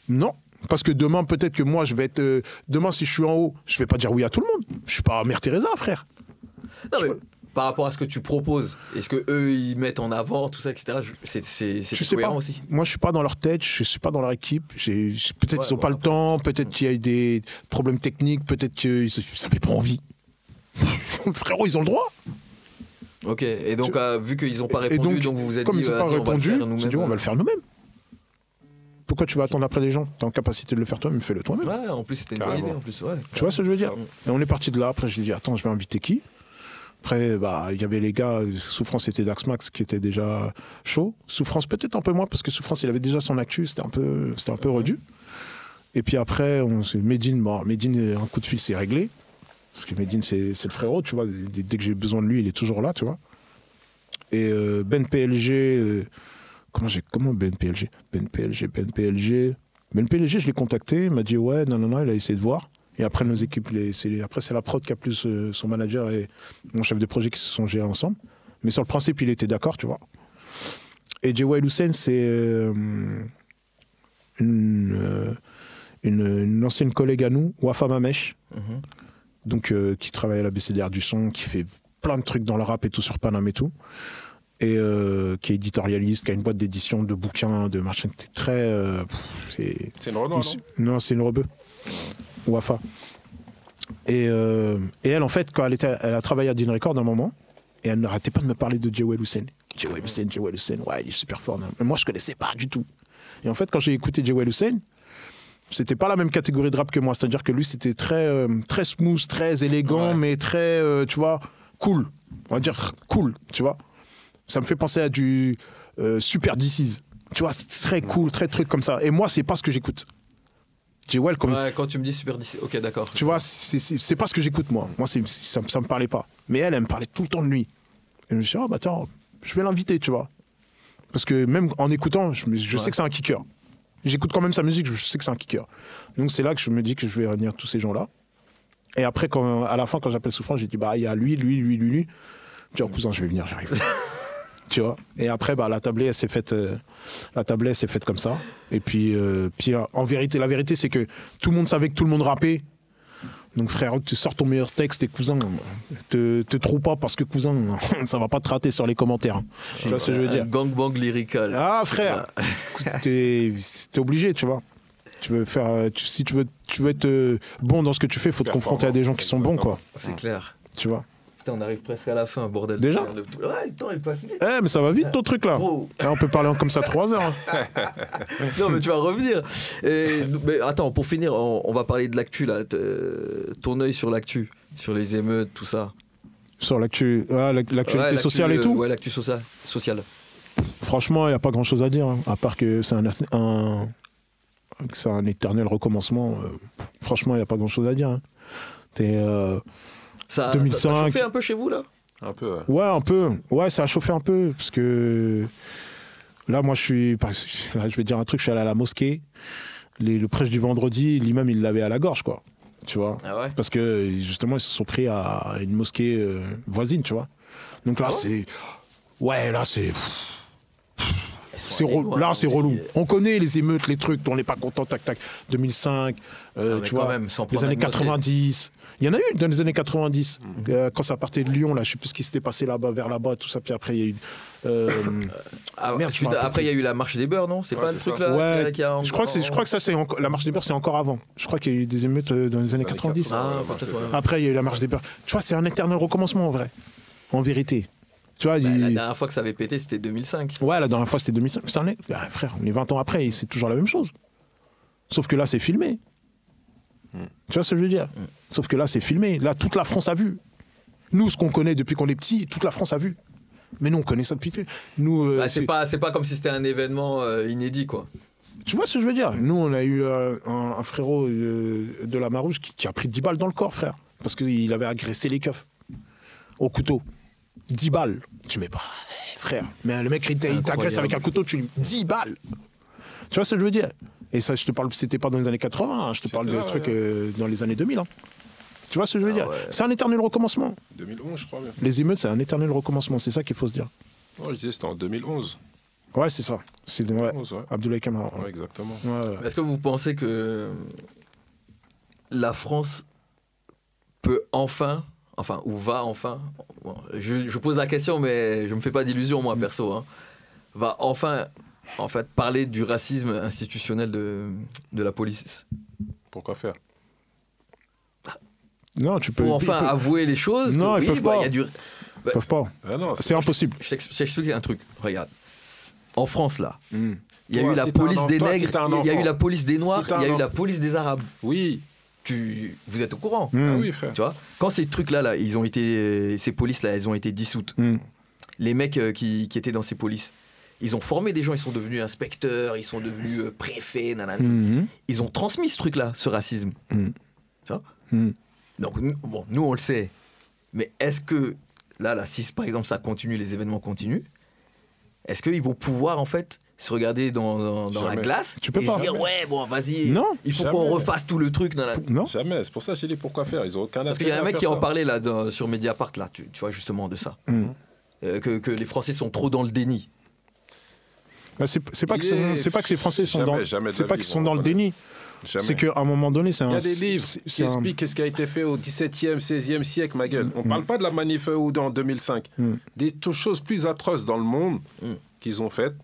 Non. Parce que demain, peut-être que moi, je vais être. Demain, si je suis en haut, je vais pas dire oui à tout le monde. Je suis pas Mère Teresa, frère. Non, mais par rapport à ce que tu proposes, est-ce que eux ils mettent en avant tout ça, etc. C'est cohérent aussi. Moi, je suis pas dans leur tête, je suis pas dans leur équipe. Peut-être qu'ils ont pas le temps, peut-être qu'il y a eu des problèmes techniques, peut-être qu'ils n'avaient pas envie. Frérot, ils ont le droit. Ok. Et donc, vu qu'ils ont pas répondu, donc vous vous êtes comme dit, ils ont pas répondu, on va le faire nous-mêmes. Pourquoi tu vas attendre après des gens? T'es en capacité de le faire toi-même, fais-le toi-même. Ouais, en plus c'était une bonne idée en plus. Ouais, tu vois ce que je veux dire? Et on est parti de là. Après, j'ai dit attends, je vais inviter qui? Après, il y avait les gars, Souffrance était Dax Max qui était déjà chaud. Souffrance peut-être un peu moins parce que Souffrance il avait déjà son actu, c'était un peu redu. Et puis après, Medine, un coup de fil c'est réglé. Parce que Medine c'est le frérot, tu vois. Dès que j'ai besoin de lui, il est toujours là, tu vois. Et Ben PLG, comment Ben PLG, je l'ai contacté, il m'a dit ouais, non, il a essayé de voir. Et après, nos équipes, après, c'est la prod qui a plus son manager et mon chef de projet qui se sont gérés ensemble. Mais sur le principe, il était d'accord, tu vois. Et Jewel Hussein, c'est une ancienne collègue à nous, Wafa Mamesh, donc, qui travaille à la BCDR du son, qui fait plein de trucs dans le rap et tout sur Paname et tout. Et qui est éditorialiste, qui a une boîte d'édition de bouquins, de machin. C'est une Renault, non, c'est une Rebeu. Wafa. Et elle, en fait, quand elle a travaillé à Dean Record un moment, et elle n'arrêtait pas de me parler de Jewel Hussein. Jewel Hussein, ouais, il est super fort. Mais moi, je connaissais pas du tout. Et en fait, quand j'ai écouté Jewel Hussein, c'était pas la même catégorie de rap que moi. C'est-à-dire que lui, c'était très, très smooth, très élégant, mais très, tu vois, cool. On va dire cool, tu vois. Ça me fait penser à du Super DC's. Tu vois, c'est très cool, très truc comme ça. Et moi, c'est pas ce que j'écoute. Jewel, quand tu me dis Super DC, ok, d'accord. Tu vois, c'est pas ce que j'écoute, moi. Moi, ça me parlait pas. Mais elle me parlait tout le temps de lui. Et je me suis dit, attends, je vais l'inviter, tu vois. Parce que même en écoutant, je sais que c'est un kicker. J'écoute quand même sa musique, je sais que c'est un kicker. Donc c'est là que je me dis que je vais réunir tous ces gens-là. Et après, à la fin, quand j'appelle Souffrance, j'ai dit, il y a lui. Je dis, cousin, je vais venir, j'arrive. Tu vois. Et après, la tablée, elle s'est faite comme ça. Et puis en vérité, la vérité, c'est que tout le monde savait que tout le monde rappait. Donc frère, tu sors ton meilleur texte et cousin, te trouve pas parce que cousin, ça va pas te rater sur les commentaires. Hein. Tu vois ce que je veux dire? Gangbang lyrical. Ah frère, t'es obligé, tu vois. Tu veux faire, si tu veux être bon dans ce que tu fais, il faut te confronter à des gens qui sont bons, quoi. C'est clair. Tu vois. Putain, on arrive presque à la fin, bordel. Déjà? Ouais, le temps il passe vite. Mais ça va vite ton truc là. On peut parler comme ça 3 heures. Hein. Non, mais tu vas revenir. Mais attends, pour finir, on va parler de l'actu là. Ton œil sur l'actu, sur les émeutes, tout ça. Sur l'actu, l'actualité sociale et tout. Ouais, l'actu sociale. Franchement, il n'y a pas grand chose à dire, hein, à part que c'est un éternel recommencement. Franchement, il n'y a pas grand chose à dire. Hein. 2005. Ça a chauffé un peu chez vous là? Un peu. Ouais, un peu. Ouais, ça a chauffé un peu parce que là, moi, je vais dire un truc. Je suis allé à la mosquée. Le prêche du vendredi, l'imam, il l'avait à la gorge, quoi. Tu vois. Ah ouais? Parce que justement, ils se sont pris à une mosquée voisine, tu vois. Donc là, c'est. Ouais, là, c'est. Là, c'est relou. On connaît les émeutes, les trucs dont on n'est pas content, tac, tac. 2005, tu vois, même, les années 90. Il y en a eu dans les années 90, quand ça partait de Lyon, là, je ne sais plus ce qui s'était passé là-bas, vers là-bas, tout ça. Puis après, il y a eu. Après, il y a eu la marche des beurs, non? C'est pas le truc là? Ouais, je crois que ça, c'est la marche des beurs, c'est encore avant. Je crois qu'il y a eu des émeutes dans les années 90. Après, il y a eu la marche des beurs. Tu vois, c'est un éternel recommencement, en vrai. En vérité. Tu vois, la dernière fois que ça avait pété, c'était 2005. Ouais, la dernière fois, c'était 2005. Frère, on est 20 ans après et c'est toujours la même chose. Sauf que là, c'est filmé. Tu vois ce que je veux dire? Sauf que là, c'est filmé. Là, toute la France a vu. Nous, ce qu'on connaît depuis qu'on est petit, toute la France a vu. Mais nous, on connaît ça depuis. Nous, c'est pas comme si c'était un événement inédit, quoi. Tu vois ce que je veux dire? Nous, on a eu un frérot de la Marouche qui a pris 10 balles dans le corps, frère. Parce qu'il avait agressé les keufs. Au couteau. 10 balles. Tu mets pas, frère. Mais le mec, il t'agresse avec un couteau, tu lui 10 balles. Tu vois ce que je veux dire? Et ça, je te parle, c'était pas dans les années 80, hein, je te parle de trucs dans les années 2000. Hein. Tu vois ce que je veux dire? Ouais. C'est un éternel recommencement. 2011, je crois bien. Les émeutes, c'est un éternel recommencement, c'est ça qu'il faut se dire. Non, je disais c'était en 2011. Ouais, c'est ça. C'est 2011, ouais. Abdoulaye Kamara. Ouais, exactement. Ouais. Est-ce que vous pensez que la France peut enfin, ou va enfin, bon, je pose la question, mais je me fais pas d'illusions, moi, perso, hein, va enfin, en fait, parler du racisme institutionnel de la police? Pourquoi faire? Non, tu peux. Pour enfin avouer les choses. Non, ils peuvent pas. Ils peuvent pas. Ah non, c'est impossible. Je t'explique un truc. Regarde. En France, là, il y a eu la police des nègres, il y a eu la police des noirs, il y a eu la police des arabes. Oui. vous êtes au courant. Ah oui, frère. Tu vois, quand ces trucs-là, ces polices-là, elles ont été dissoutes, les mecs qui étaient dans ces polices, ils ont formé des gens, ils sont devenus inspecteurs, ils sont devenus préfets, nanana. Ils ont transmis ce truc-là, ce racisme. Tu vois. Donc, nous, on le sait. Mais est-ce que, là, si par exemple ça continue, les événements continuent, est-ce qu'ils vont pouvoir, en fait, se regarder dans la glace tu peux et pas. se dire, ouais, bon, vas-y, Non, il faut qu'on refasse tout le truc. Non. Jamais. C'est pour ça que j'ai dit pourquoi faire. Ils ont aucun Parce qu'il y a un mec qui en parlait là, sur Mediapart, là, tu vois, justement, de ça. Que les Français sont trop dans le déni. Bah, c'est pas que les Français sont c'est pas qu'ils sont dans le déni. Jamais. C'est qu'à un moment donné, c'est Il y a des livres qui expliquent ce qui a été fait au XVIIe, XVIe siècle, ma gueule. On parle pas de la manif ou en 2005. Des choses plus atroces dans le monde qu'ils ont faites.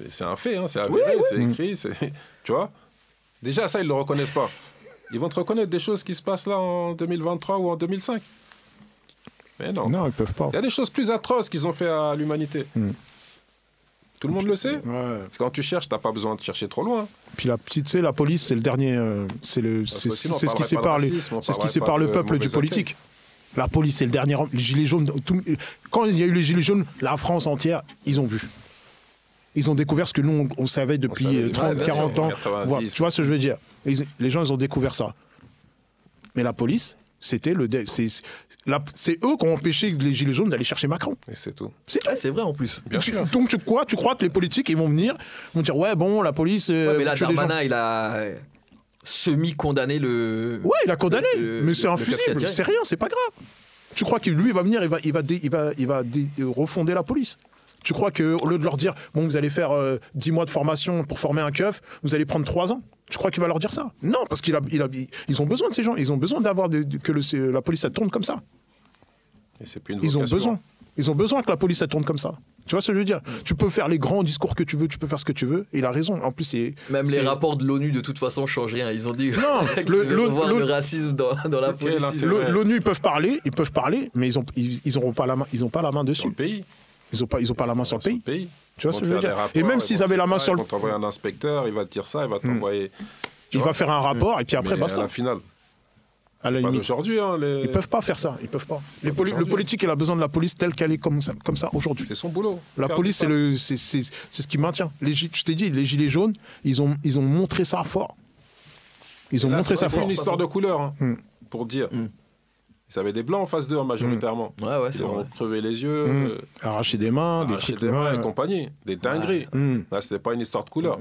C'est un fait, hein, c'est avéré, c'est écrit. Tu vois. Déjà, ça, ils le reconnaissent pas. Ils vont te reconnaître des choses qui se passent là en 2023 ou en 2005. Mais non. Non, ils peuvent pas. Il y a des choses plus atroces qu'ils ont fait à l'humanité. Tout le monde le sait. Parce que quand tu cherches, t'as pas besoin de chercher trop loin. Puis la police, c'est le dernier, c'est ce qui sépare le peuple du politique. La police, c'est le dernier. Les gilets jaunes. Quand il y a eu les gilets jaunes, la France entière, ils ont vu. Ils ont découvert ce que nous on savait depuis 30, 40 ans. Voilà, tu vois ce que je veux dire. Les gens, ils ont découvert ça. Mais la police, c'est eux qui ont empêché les gilets jaunes d'aller chercher Macron. Et c'est tout. C'est vrai en plus. Donc tu crois que les politiques ils vont venir, vont dire ouais bon la police. Mais là Darmanin il a semi-condamné le. Ouais il a condamné, mais c'est infusible, c'est rien, c'est pas grave. Tu crois que lui il va venir, il va refonder la police. Tu crois qu'au lieu de leur dire bon vous allez faire 10 mois de formation pour former un keuf, vous allez prendre 3 ans. Tu crois qu'il va leur dire ça? Non, parce qu'ils ont besoin de ces gens. Ils ont besoin d'avoir que la police ça tourne comme ça. Et c'est plus une Ils ont besoin que la police ça tourne comme ça. Tu vois ce que je veux dire? Tu peux faire les grands discours que tu veux, tu peux faire ce que tu veux. Et il a raison. En plus, même les rapports de l'ONU de toute façon changent rien. Ils ont dit non, le racisme dans la police. L'ONU ils peuvent parler, mais ils n'auront pas la main dessus. Sur le pays. Ils ont pas la main sur le pays. Tu vois ce que je veux dire? Et même s'ils avaient la main sur le... Ils vont t'envoyer un inspecteur, il va te dire ça, il va t'envoyer... Il va faire un rapport, et puis après, basta. À la finale. À la limite. Aujourd'hui, hein, Ils peuvent pas faire ça, ils peuvent pas. Le politique, il a besoin de la police telle qu'elle est comme ça aujourd'hui. C'est son boulot. La police, c'est ce qui maintient. Je t'ai dit, les gilets jaunes, ils ont montré ça fort. Ils ont montré ça fort. C'est une histoire de couleur, pour dire. Ils avaient des blancs en face d'eux, majoritairement. Ouais, c'est Ils ont crevé les yeux. Arraché des mains, et compagnie. Des dingueries. Là, c'était pas une histoire de couleur.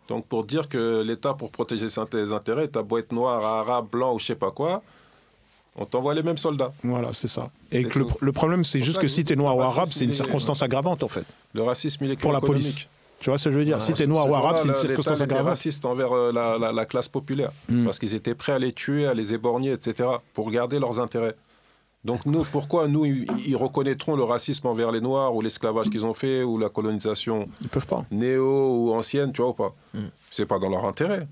Donc, pour dire que l'État, pour protéger ses intérêts, t'as beau être noir, arabe, blanc ou je sais pas quoi, on t'envoie les mêmes soldats. Voilà, c'est ça. Et que le problème, c'est juste que si t'es noir ou arabe, c'est une circonstance aggravante, en fait. Le racisme, il est pour la police. Tu vois ce que je veux dire? Si t'es noir ou arabe, c'est une circonstance aggravante. L'État était raciste envers la classe populaire. Parce qu'ils étaient prêts à les tuer, à les éborgner, etc. pour garder leurs intérêts. Donc pourquoi ils reconnaîtront le racisme envers les Noirs ou l'esclavage qu'ils ont fait ou la colonisation néo ou ancienne, tu vois ou pas? C'est pas dans leur intérêt.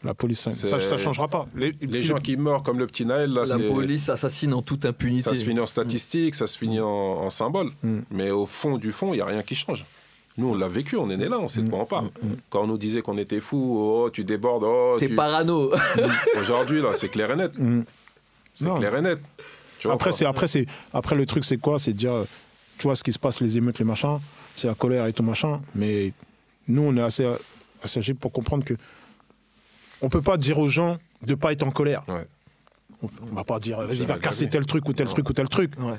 La police, ça changera pas. Les gens qui meurent comme le petit Naël, là, la police assassine en toute impunité. Ça se finit en statistique, ça se finit en symbole. Mais au fond du fond, il n'y a rien qui change. Nous, on l'a vécu, on est né là, on sait de quoi on parle. Quand on nous disait qu'on était fous, oh, tu débordes, oh, t'es parano. Aujourd'hui, là, c'est clair et net. C'est clair et net. Après, le truc, c'est quoi? C'est de dire, tu vois ce qui se passe, les émeutes, les machins, c'est la colère et tout machin. Mais nous, on est assez âgés pour comprendre que on peut pas dire aux gens de pas être en colère. Ouais. On va pas dire, vas-y, va casser tel truc ou tel truc ou tel truc. Ouais.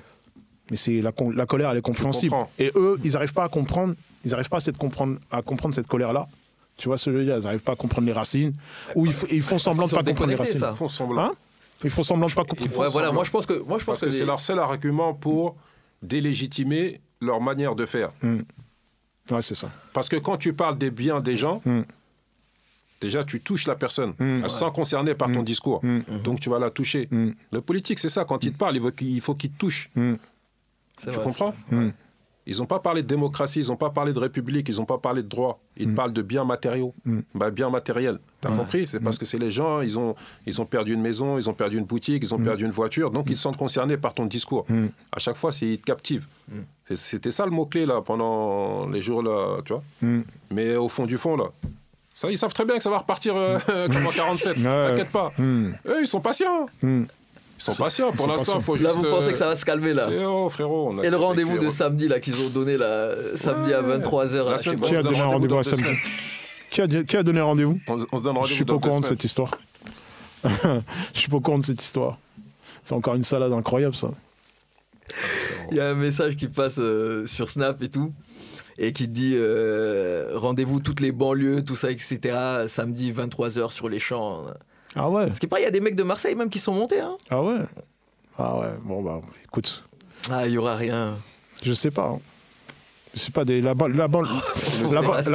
Mais c'est la colère, elle est compréhensible. Et eux, ils n'arrivent pas à comprendre, à comprendre cette colère-là. Tu vois ce que je veux dire? Ils n'arrivent pas à comprendre les racines. Ou ils font semblant de pas comprendre les racines. Ils font semblant. Ils font semblant de pas comprendre. Ouais, voilà, moi je pense que c'est leur seul argument pour délégitimer leur manière de faire. Ouais, c'est ça. Parce que quand tu parles des biens des gens, déjà tu touches la personne, elle se sent concernée par ton discours. Donc tu vas la toucher. Le politique, c'est ça, quand il te parle, il faut qu'il te touche. Tu comprends? Ils n'ont pas parlé de démocratie, ils n'ont pas parlé de république, ils n'ont pas parlé de droit. Ils parlent de biens matériaux, biens matériels. T'as compris? C'est parce que c'est les gens, ils ont perdu une maison, ils ont perdu une boutique, ils ont perdu une voiture, donc ils se sentent concernés par ton discours. À chaque fois, ils te captivent. C'était ça le mot-clé là, pendant les jours là, tu vois. Mais au fond du fond, là, Ça, ils savent très bien que ça va repartir comme en 47. T'inquiète pas. Eux, ils sont patients. Ils sont patients. Pour l'instant, il faut juste... Là, vous pensez que ça va se calmer, là? Frérot. Et le rendez-vous de samedi, là, qu'ils ont donné, là, samedi à 23h. Qui a donné un rendez-vous à samedi? Qui a donné rendez-vous? On se donne rendez-vous. Je suis pas au courant de cette histoire. Je suis pas au courant de cette histoire. C'est encore une salade incroyable, ça. Il y a un message qui passe sur Snap et tout, et qui dit rendez-vous toutes les banlieues, tout ça, etc. Samedi 23h sur les champs. Ah ouais? Parce qu'il paraît, il y a des mecs de Marseille même qui sont montés. Hein. Ah ouais? Ah ouais, bon bah écoute. Ah, il y aura rien. Je sais pas. Hein. Je sais pas, la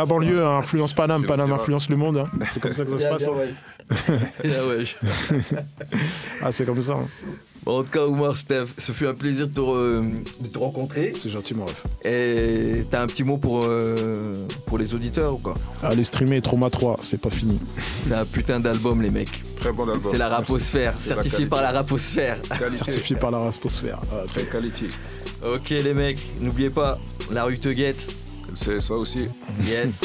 banlieue influence Paname, Paname influence le monde. Hein. C'est comme ça que ça se passe. Ah, c'est comme ça. Hein. Bon, en tout cas, Oumar, Steph, ce fut un plaisir de te rencontrer. C'est gentil, mon ref. Et t'as un petit mot pour les auditeurs ou quoi? Allez streamer Trauma 3, c'est pas fini. C'est un putain d'album, les mecs. Très bon album. C'est la Raposphère, certifié par la Raposphère. Certifié par la Raposphère. Très quality. Ok, les mecs, n'oubliez pas, la rue te guette. C'est ça aussi. Yes.